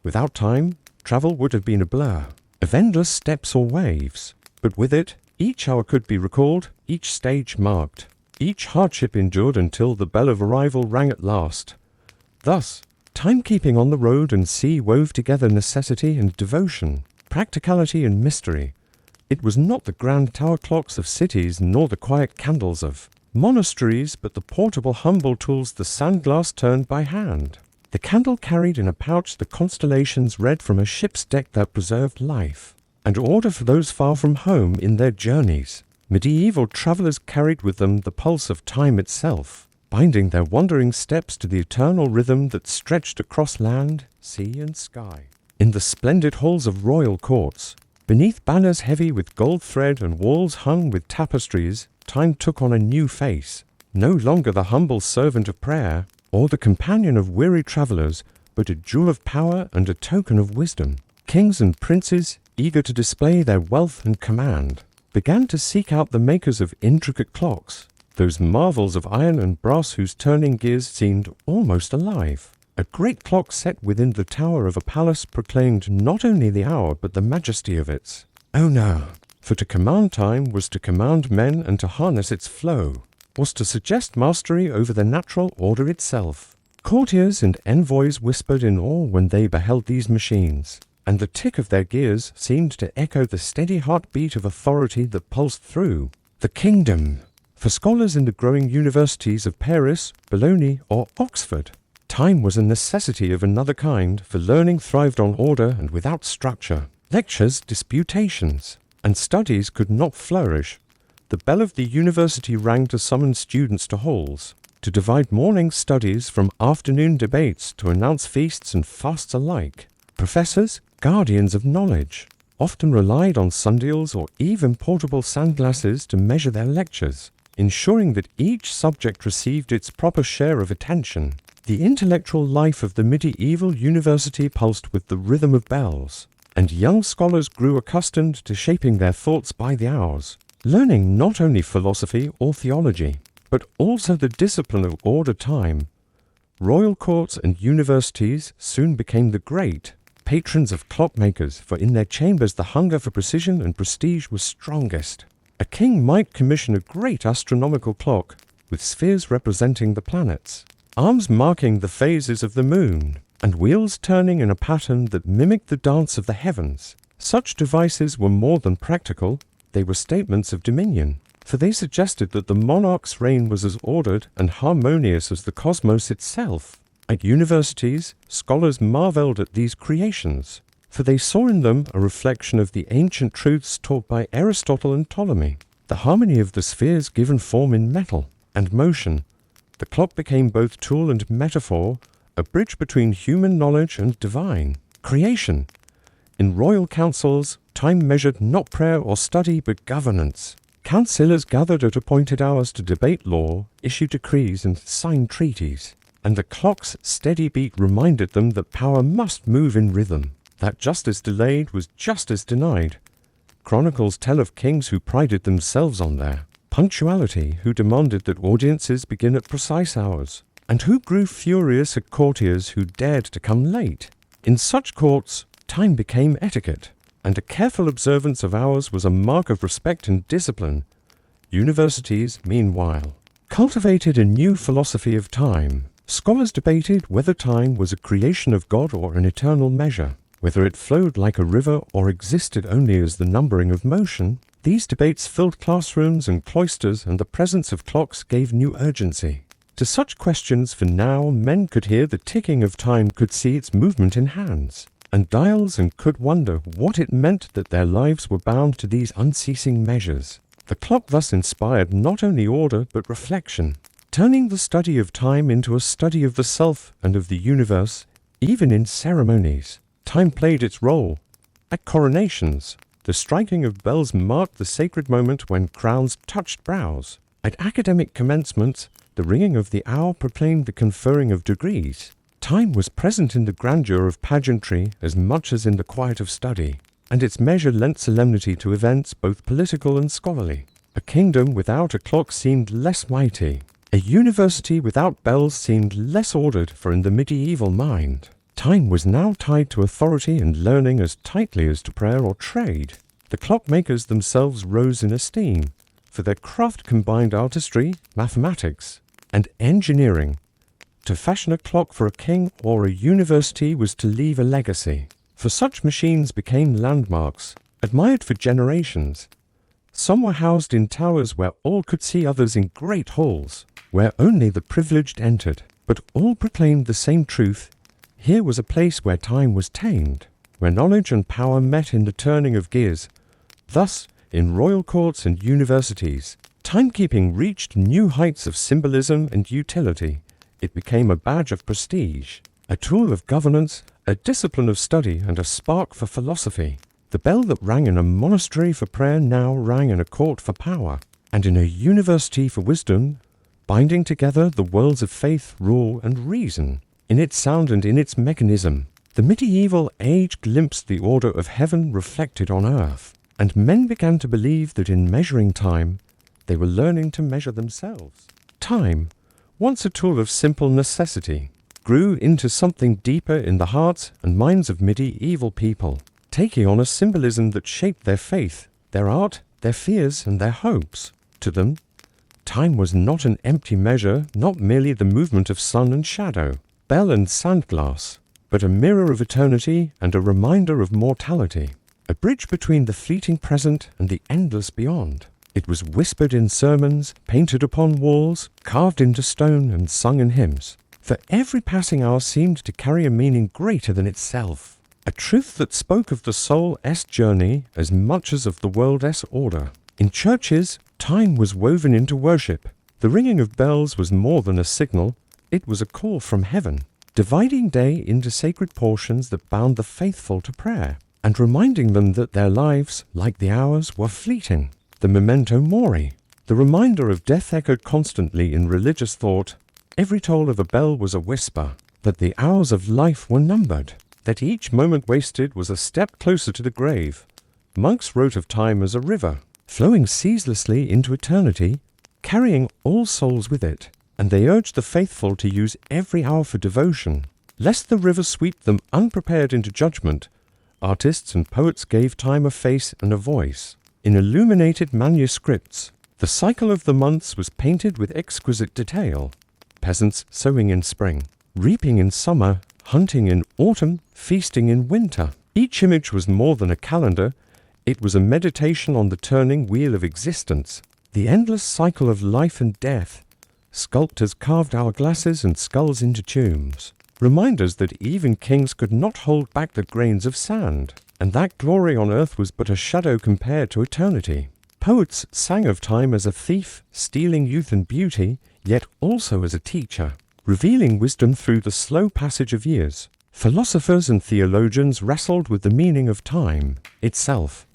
Speaker 1: Without time, travel would have been a blur, of endless steps or waves, but with it, each hour could be recalled, each stage marked, each hardship endured until the bell of arrival rang at last. Thus, timekeeping on the road and sea wove together necessity and devotion, practicality and mystery. It was not the grand tower clocks of cities nor the quiet candles of monasteries, but the portable humble tools the sandglass turned by hand. The candle carried in a pouch the constellations read from a ship's deck that preserved life, and order for those far from home in their journeys. Medieval travelers carried with them the pulse of time itself, binding their wandering steps to the eternal rhythm that stretched across land, sea, and sky. In the splendid halls of royal courts, beneath banners heavy with gold thread and walls hung with tapestries, time took on a new face, no longer the humble servant of prayer, or the companion of weary travelers, but a jewel of power and a token of wisdom. Kings and princes, eager to display their wealth and command, began to seek out the makers of intricate clocks, those marvels of iron and brass whose turning gears seemed almost alive. A great clock set within the tower of a palace proclaimed not only the hour but the majesty of its owner. For to command time was to command men, and to harness its flow was to suggest mastery over the natural order itself. Courtiers and envoys whispered in awe when they beheld these machines, and the tick of their gears seemed to echo the steady heartbeat of authority that pulsed through the kingdom. For scholars in the growing universities of Paris, Bologna, or Oxford, time was a necessity of another kind, for learning thrived on order and without structure. Lectures, disputations, and studies could not flourish. The bell of the university rang to summon students to halls, to divide morning studies from afternoon debates, to announce feasts and fasts alike. Professors, guardians of knowledge, often relied on sundials or even portable sandglasses to measure their lectures, ensuring that each subject received its proper share of attention. The intellectual life of the medieval university pulsed with the rhythm of bells, and young scholars grew accustomed to shaping their thoughts by the hours, learning not only philosophy or theology, but also the discipline of order time. Royal courts and universities soon became the great patrons of clockmakers, for in their chambers the hunger for precision and prestige was strongest. A king might commission a great astronomical clock, with spheres representing the planets, arms marking the phases of the moon, and wheels turning in a pattern that mimicked the dance of the heavens. Such devices were more than practical, they were statements of dominion, for they suggested that the monarch's reign was as ordered and harmonious as the cosmos itself. At universities, scholars marveled at these creations, for they saw in them a reflection of the ancient truths taught by Aristotle and Ptolemy. The harmony of the spheres given form in metal and motion. The clock became both tool and metaphor, a bridge between human knowledge and divine creation. In royal councils, time measured not prayer or study but governance. Councillors gathered at appointed hours to debate law, issue decrees, and sign treaties. And the clock's steady beat reminded them that power must move in rhythm, that justice delayed was justice denied. Chronicles tell of kings who prided themselves on their punctuality, who demanded that audiences begin at precise hours, and who grew furious at courtiers who dared to come late. In such courts, time became etiquette, and a careful observance of hours was a mark of respect and discipline. Universities, meanwhile, cultivated a new philosophy of time. Scholars debated whether time was a creation of God or an eternal measure, whether it flowed like a river or existed only as the numbering of motion. These debates filled classrooms and cloisters, and the presence of clocks gave new urgency to such questions, for now men could hear the ticking of time, could see its movement in hands and dials, and could wonder what it meant that their lives were bound to these unceasing measures. The clock thus inspired not only order but reflection, turning the study of time into a study of the self and of the universe. Even in ceremonies, time played its role. At coronations, the striking of bells marked the sacred moment when crowns touched brows. At academic commencements, the ringing of the hour proclaimed the conferring of degrees. Time was present in the grandeur of pageantry as much as in the quiet of study, and its measure lent solemnity to events both political and scholarly. A kingdom without a clock seemed less mighty. A university without bells seemed less ordered, for in the medieval mind, time was now tied to authority and learning as tightly as to prayer or trade. The clockmakers themselves rose in esteem, for their craft combined artistry, mathematics, and engineering. To fashion a clock for a king or a university was to leave a legacy, for such machines became landmarks, admired for generations. Some were housed in towers where all could see, others in great halls, where only the privileged entered, but all proclaimed the same truth. Here was a place where time was tamed, where knowledge and power met in the turning of gears. Thus, in royal courts and universities, timekeeping reached new heights of symbolism and utility. It became a badge of prestige, a tool of governance, a discipline of study, and a spark for philosophy. The bell that rang in a monastery for prayer now rang in a court for power, and in a university for wisdom, binding together the worlds of faith, rule, and reason. In its sound and in its mechanism, the medieval age glimpsed the order of heaven reflected on earth, and men began to believe that in measuring time, they were learning to measure themselves. Time, once a tool of simple necessity, grew into something deeper in the hearts and minds of medieval people, taking on a symbolism that shaped their faith, their art, their fears, and their hopes. To them, time was not an empty measure, not merely the movement of sun and shadow, bell and sandglass, but a mirror of eternity and a reminder of mortality, a bridge between the fleeting present and the endless beyond. It was whispered in sermons, painted upon walls, carved into stone, and sung in hymns, for every passing hour seemed to carry a meaning greater than itself, a truth that spoke of the soul's journey as much as of the world's order. In churches, time was woven into worship. The The ringing of bells was more than a signal, it was a call from heaven, dividing day into sacred portions that bound the faithful to prayer, and reminding them that their lives, like the hours, were fleeting. The memento mori, the reminder of death, echoed constantly in religious thought. Every toll of a bell was a whisper that the hours of life were numbered, that each moment wasted was a step closer to the grave. Monks wrote of time as a river, flowing ceaselessly into eternity, carrying all souls with it, and they urged the faithful to use every hour for devotion, lest the river sweep them unprepared into judgment. Artists and poets gave time a face and a voice. In illuminated manuscripts, the cycle of the months was painted with exquisite detail. Peasants sowing in spring, reaping in summer, hunting in autumn, feasting in winter. Each image was more than a calendar. It was a meditation on the turning wheel of existence, the endless cycle of life and death. Sculptors carved hourglasses and skulls into tombs, reminders that even kings could not hold back the grains of sand, and that glory on earth was but a shadow compared to eternity. Poets sang of time as a thief, stealing youth and beauty, yet also as a teacher, revealing wisdom through the slow passage of years. Philosophers and theologians wrestled with the meaning of time itself.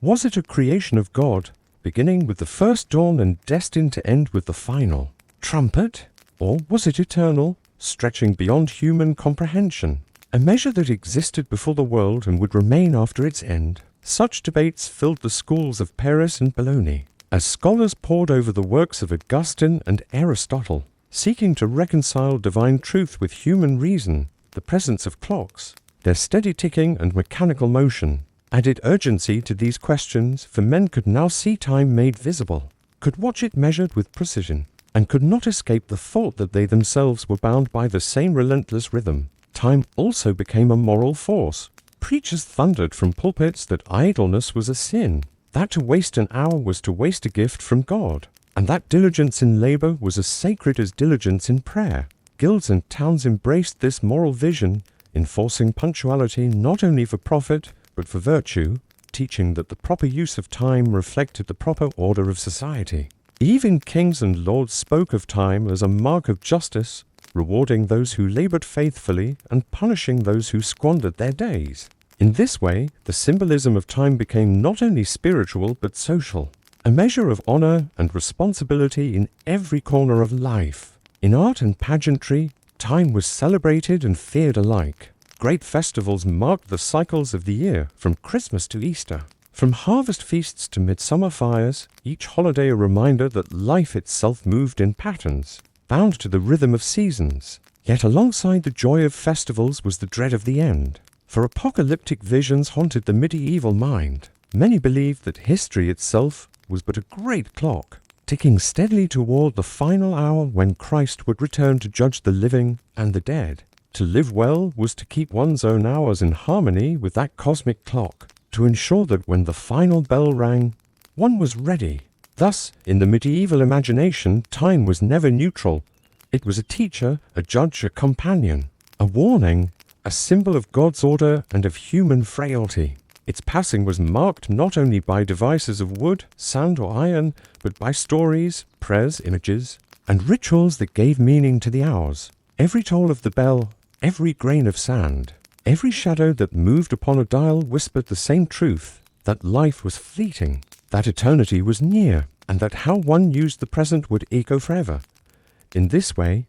Speaker 1: Was it a creation of God, beginning with the first dawn and destined to end with the final trumpet? Or was it eternal, stretching beyond human comprehension, a measure that existed before the world and would remain after its end? Such debates filled the schools of Paris and Bologna, as scholars pored over the works of Augustine and Aristotle, seeking to reconcile divine truth with human reason. The presence of clocks, their steady ticking and mechanical motion, added urgency to these questions, for men could now see time made visible, could watch it measured with precision, and could not escape the thought that they themselves were bound by the same relentless rhythm. Time also became a moral force. Preachers thundered from pulpits that idleness was a sin, that to waste an hour was to waste a gift from God, and that diligence in labor was as sacred as diligence in prayer. Guilds and towns embraced this moral vision, enforcing punctuality not only for profit, but for virtue, teaching that the proper use of time reflected the proper order of society. Even kings and lords spoke of time as a mark of justice, rewarding those who labored faithfully and punishing those who squandered their days. In this way, the symbolism of time became not only spiritual but social, a measure of honor and responsibility in every corner of life. In art and pageantry, time was celebrated and feared alike. Great festivals marked the cycles of the year, from Christmas to Easter. From harvest feasts to midsummer fires, each holiday a reminder that life itself moved in patterns, bound to the rhythm of seasons. Yet alongside the joy of festivals was the dread of the end, for apocalyptic visions haunted the medieval mind. Many believed that history itself was but a great clock, ticking steadily toward the final hour when Christ would return to judge the living and the dead. To live well was to keep one's own hours in harmony with that cosmic clock, to ensure that when the final bell rang, one was ready. Thus, in the medieval imagination, time was never neutral. It was a teacher, a judge, a companion, a warning, a symbol of God's order and of human frailty. Its passing was marked not only by devices of wood, sand, or iron, but by stories, prayers, images, and rituals that gave meaning to the hours. Every toll of the bell, every grain of sand, every shadow that moved upon a dial whispered the same truth, that life was fleeting, that eternity was near, and that how one used the present would echo forever. In this way,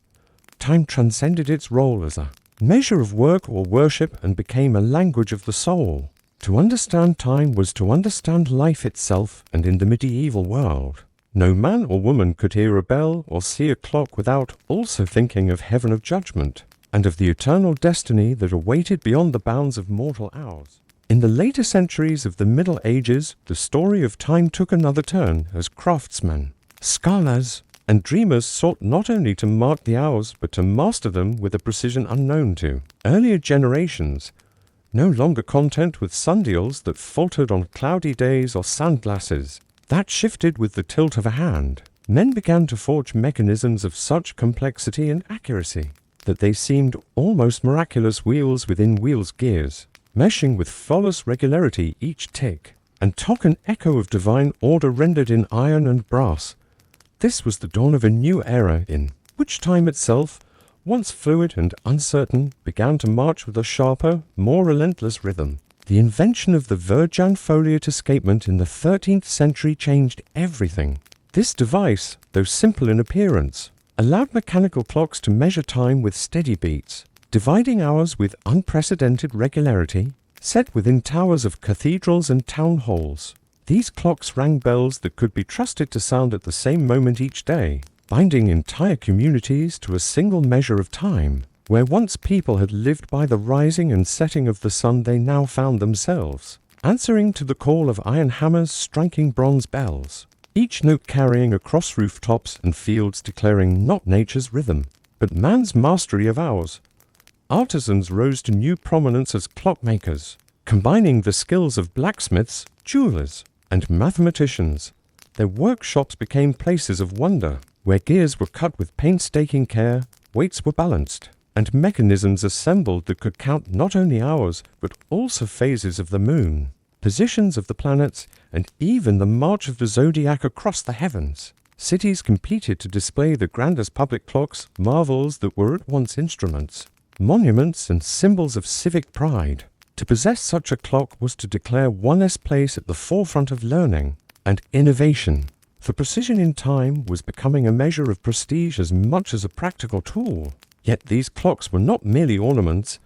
Speaker 1: time transcended its role as a measure of work or worship and became a language of the soul. To understand time was to understand life itself, and in the medieval world, no man or woman could hear a bell or see a clock without also thinking of heaven of judgment, and of the eternal destiny that awaited beyond the bounds of mortal hours. In the later centuries of the Middle Ages, the story of time took another turn as craftsmen, scholars, and dreamers sought not only to mark the hours, but to master them with a precision unknown to earlier generations, no longer content with sundials that faltered on cloudy days or sandglasses that shifted with the tilt of a hand. Men began to forge mechanisms of such complexity and accuracy that they seemed almost miraculous wheels within wheels' gears, meshing with flawless regularity each tick, and took an echo of divine order rendered in iron and brass. This was the dawn of a new era in which time itself, once fluid and uncertain, began to march with a sharper, more relentless rhythm. The invention of the Virgin foliot escapement in the 13th century changed everything. This device, though simple in appearance, allowed mechanical clocks to measure time with steady beats, dividing hours with unprecedented regularity, set within towers of cathedrals and town halls. These clocks rang bells that could be trusted to sound at the same moment each day, binding entire communities to a single measure of time. Where once people had lived by the rising and setting of the sun, they now found themselves answering to the call of iron hammers striking bronze bells, each note carrying across rooftops and fields declaring not nature's rhythm, but man's mastery of ours. Artisans rose to new prominence as clockmakers, combining the skills of blacksmiths, jewelers, and mathematicians. Their workshops became places of wonder, where gears were cut with painstaking care, weights were balanced, and mechanisms assembled that could count not only hours, but also phases of the moon, positions of the planets, and even the march of the zodiac across the heavens. Cities competed to display the grandest public clocks, marvels that were at once instruments, monuments, and symbols of civic pride. To possess such a clock was to declare one's place at the forefront of learning and innovation, for precision in time was becoming a measure of prestige as much as a practical tool. Yet these clocks were not merely ornaments.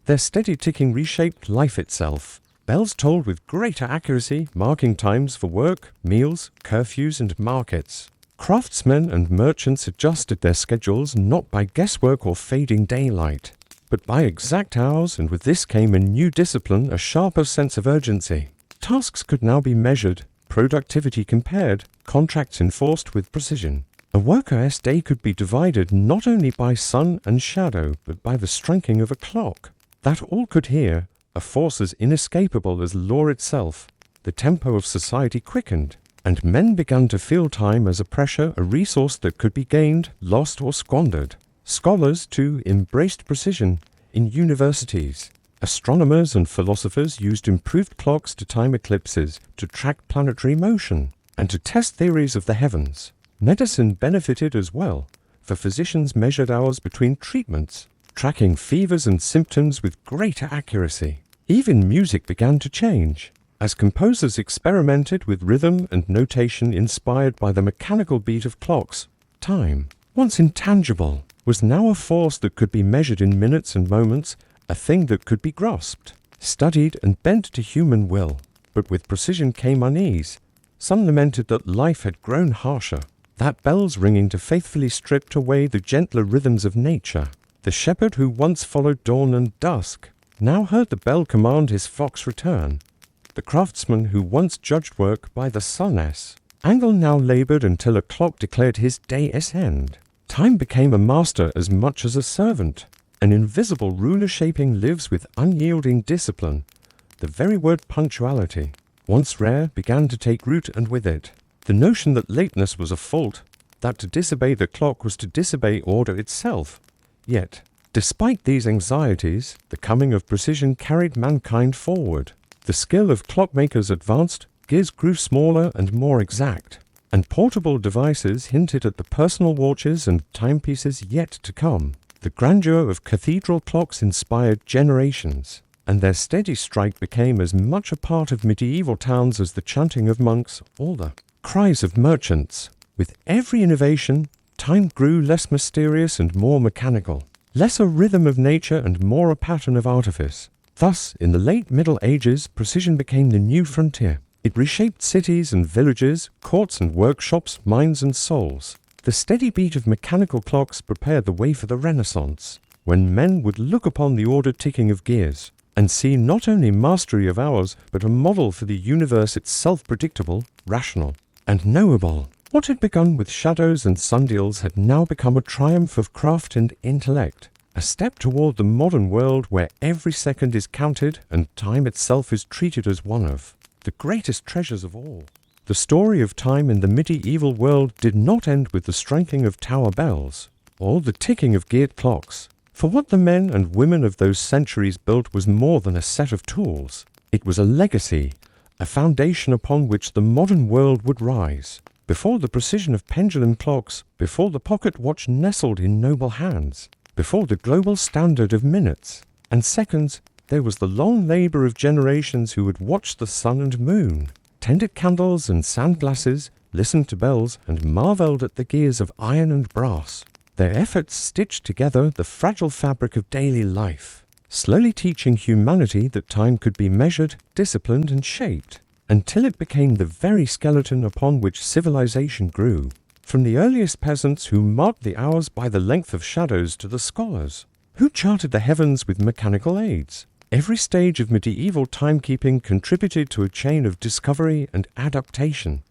Speaker 1: Their steady ticking reshaped life itself. Bells tolled with greater accuracy, marking times for work, meals, curfews, and markets. Craftsmen and merchants adjusted their schedules not by guesswork or fading daylight, but by exact hours, and with this came a new discipline, a sharper sense of urgency. Tasks could now be measured, productivity compared, contracts enforced with precision. A worker's day could be divided not only by sun and shadow, but by the striking of a clock. That all could hear, a force as inescapable as law itself. The tempo of society quickened, and men began to feel time as a pressure, a resource that could be gained, lost, or squandered. Scholars, too, embraced precision. In universities, astronomers and philosophers used improved clocks to time eclipses, to track planetary motion, and to test theories of the heavens. Medicine benefited as well, for physicians measured hours between treatments, tracking fevers and symptoms with greater accuracy. Even music began to change, as composers experimented with rhythm and notation inspired by the mechanical beat of clocks. Time, once intangible, was now a force that could be measured in minutes and moments, a thing that could be grasped, studied, and bent to human will. But with precision came unease. Some lamented that life had grown harsher, that bells ringing to faithfully stripped away the gentler rhythms of nature. The shepherd who once followed dawn and dusk now heard the bell command his flock's return. The craftsman who once judged work by the sun's angle now labored until a clock declared his day's end. Time became a master as much as a servant, an invisible ruler shaping lives with unyielding discipline. The very word punctuality, once rare, began to take root, and with it the notion that lateness was a fault, that to disobey the clock was to disobey order itself. Yet, despite these anxieties, the coming of precision carried mankind forward. The skill of clockmakers advanced, gears grew smaller and more exact, and portable devices hinted at the personal watches and timepieces yet to come. The grandeur of cathedral clocks inspired generations, and their steady strike became as much a part of medieval towns as the chanting of monks or the cries of merchants. With every innovation, time grew less mysterious and more mechanical, less a rhythm of nature and more a pattern of artifice. Thus, in the late Middle Ages, precision became the new frontier. It reshaped cities and villages, courts and workshops, minds and souls. The steady beat of mechanical clocks prepared the way for the Renaissance, when men would look upon the ordered ticking of gears and see not only mastery of hours, but a model for the universe itself, predictable, rational, and knowable. What had begun with shadows and sundials had now become a triumph of craft and intellect, a step toward the modern world where every second is counted and time itself is treated as one of the greatest treasures of all. The story of time in the medieval world did not end with the striking of tower bells or the ticking of geared clocks, for what the men and women of those centuries built was more than a set of tools. It was a legacy, a foundation upon which the modern world would rise. Before the precision of pendulum clocks, before the pocket watch nestled in noble hands, before the global standard of minutes and seconds, there was the long labor of generations who had watched the sun and moon, tended candles and sand glasses, listened to bells, and marveled at the gears of iron and brass. Their efforts stitched together the fragile fabric of daily life, slowly teaching humanity that time could be measured, disciplined, and shaped, until it became the very skeleton upon which civilization grew. From the earliest peasants who marked the hours by the length of shadows to the scholars who charted the heavens with mechanical aids, every stage of medieval timekeeping contributed to a chain of discovery and adaptation.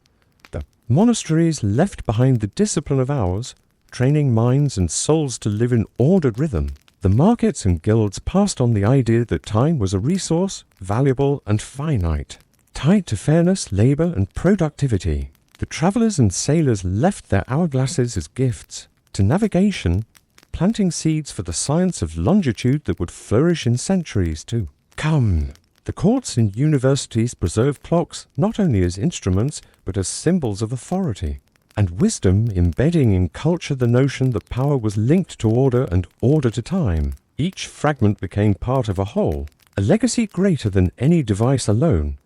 Speaker 1: The monasteries left behind the discipline of hours, training minds and souls to live in ordered rhythm. The markets and guilds passed on the idea that time was a resource, valuable and finite, tied to fairness, labor, and productivity. The travelers and sailors left their hourglasses as gifts to navigation, planting seeds for the science of longitude that would flourish in centuries to come. The courts and universities preserved clocks not only as instruments, but as symbols of authority and wisdom, embedding in culture the notion that power was linked to order and order to time. Each fragment became part of a whole, a legacy greater than any device alone.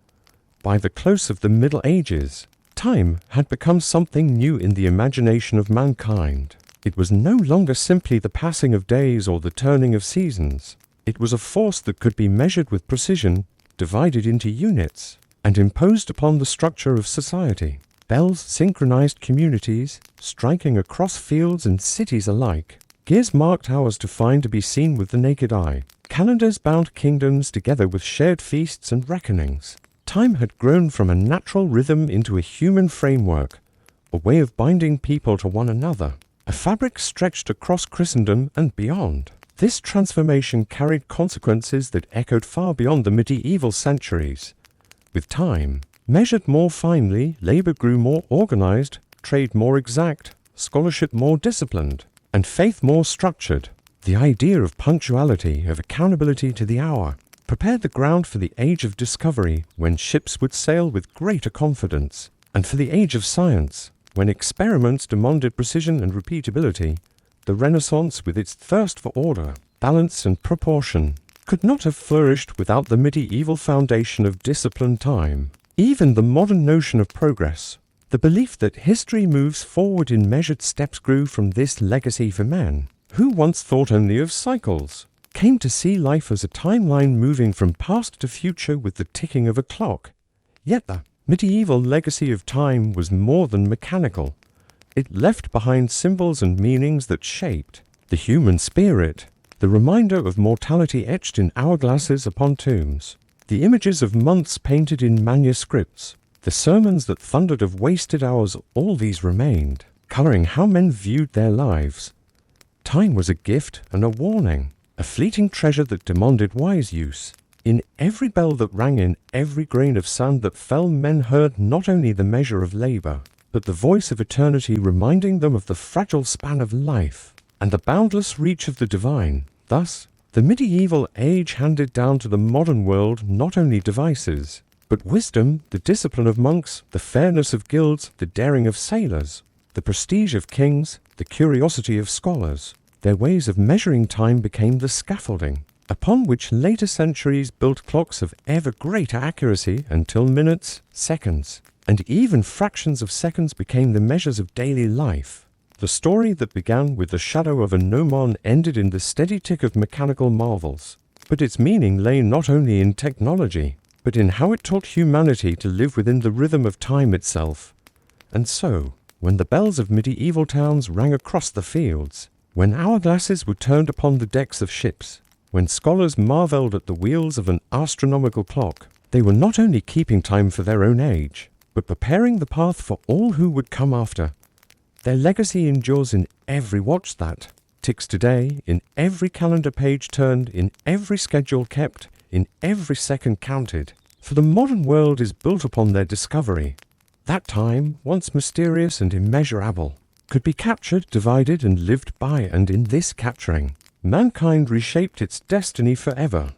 Speaker 1: By the close of the Middle Ages, time had become something new in the imagination of mankind. It was no longer simply the passing of days or the turning of seasons. It was a force that could be measured with precision, divided into units, and imposed upon the structure of society. Bells synchronized communities, striking across fields and cities alike. Gears marked hours to find to be seen with the naked eye. Calendars bound kingdoms together with shared feasts and reckonings. Time had grown from a natural rhythm into a human framework, a way of binding people to one another, a fabric stretched across Christendom and beyond. This transformation carried consequences that echoed far beyond the medieval centuries. With time measured more finely, labor grew more organized, trade more exact, scholarship more disciplined, and faith more structured. The idea of punctuality, of accountability to the hour, prepared the ground for the age of discovery, when ships would sail with greater confidence, and for the age of science, when experiments demanded precision and repeatability. The Renaissance, with its thirst for order, balance, and proportion, could not have flourished without the medieval foundation of disciplined time. Even the modern notion of progress, the belief that history moves forward in measured steps, grew from this legacy for men, who once thought only of cycles, came to see life as a timeline moving from past to future with the ticking of a clock. Yet the medieval legacy of time was more than mechanical. It left behind symbols and meanings that shaped the human spirit, the reminder of mortality etched in hourglasses upon tombs, the images of months painted in manuscripts, the sermons that thundered of wasted hours. All these remained, coloring how men viewed their lives. Time was a gift and a warning, a fleeting treasure that demanded wise use. In every bell that rang, in every grain of sand that fell, men heard not only the measure of labor, but the voice of eternity, reminding them of the fragile span of life and the boundless reach of the divine. Thus, the medieval age handed down to the modern world not only devices, but wisdom, the discipline of monks, the fairness of guilds, the daring of sailors, the prestige of kings, the curiosity of scholars. Their ways of measuring time became the scaffolding upon which later centuries built clocks of ever greater accuracy, until minutes, seconds, and even fractions of seconds became the measures of daily life. The story that began with the shadow of a gnomon ended in the steady tick of mechanical marvels. But its meaning lay not only in technology, but in how it taught humanity to live within the rhythm of time itself. And so, when the bells of medieval towns rang across the fields, when hourglasses were turned upon the decks of ships, when scholars marveled at the wheels of an astronomical clock, they were not only keeping time for their own age, but preparing the path for all who would come after. Their legacy endures in every watch that ticks today, in every calendar page turned, in every schedule kept, in every second counted. For the modern world is built upon their discovery. That time, once mysterious and immeasurable, could be captured, divided, and lived by, and in this capturing, mankind reshaped its destiny forever.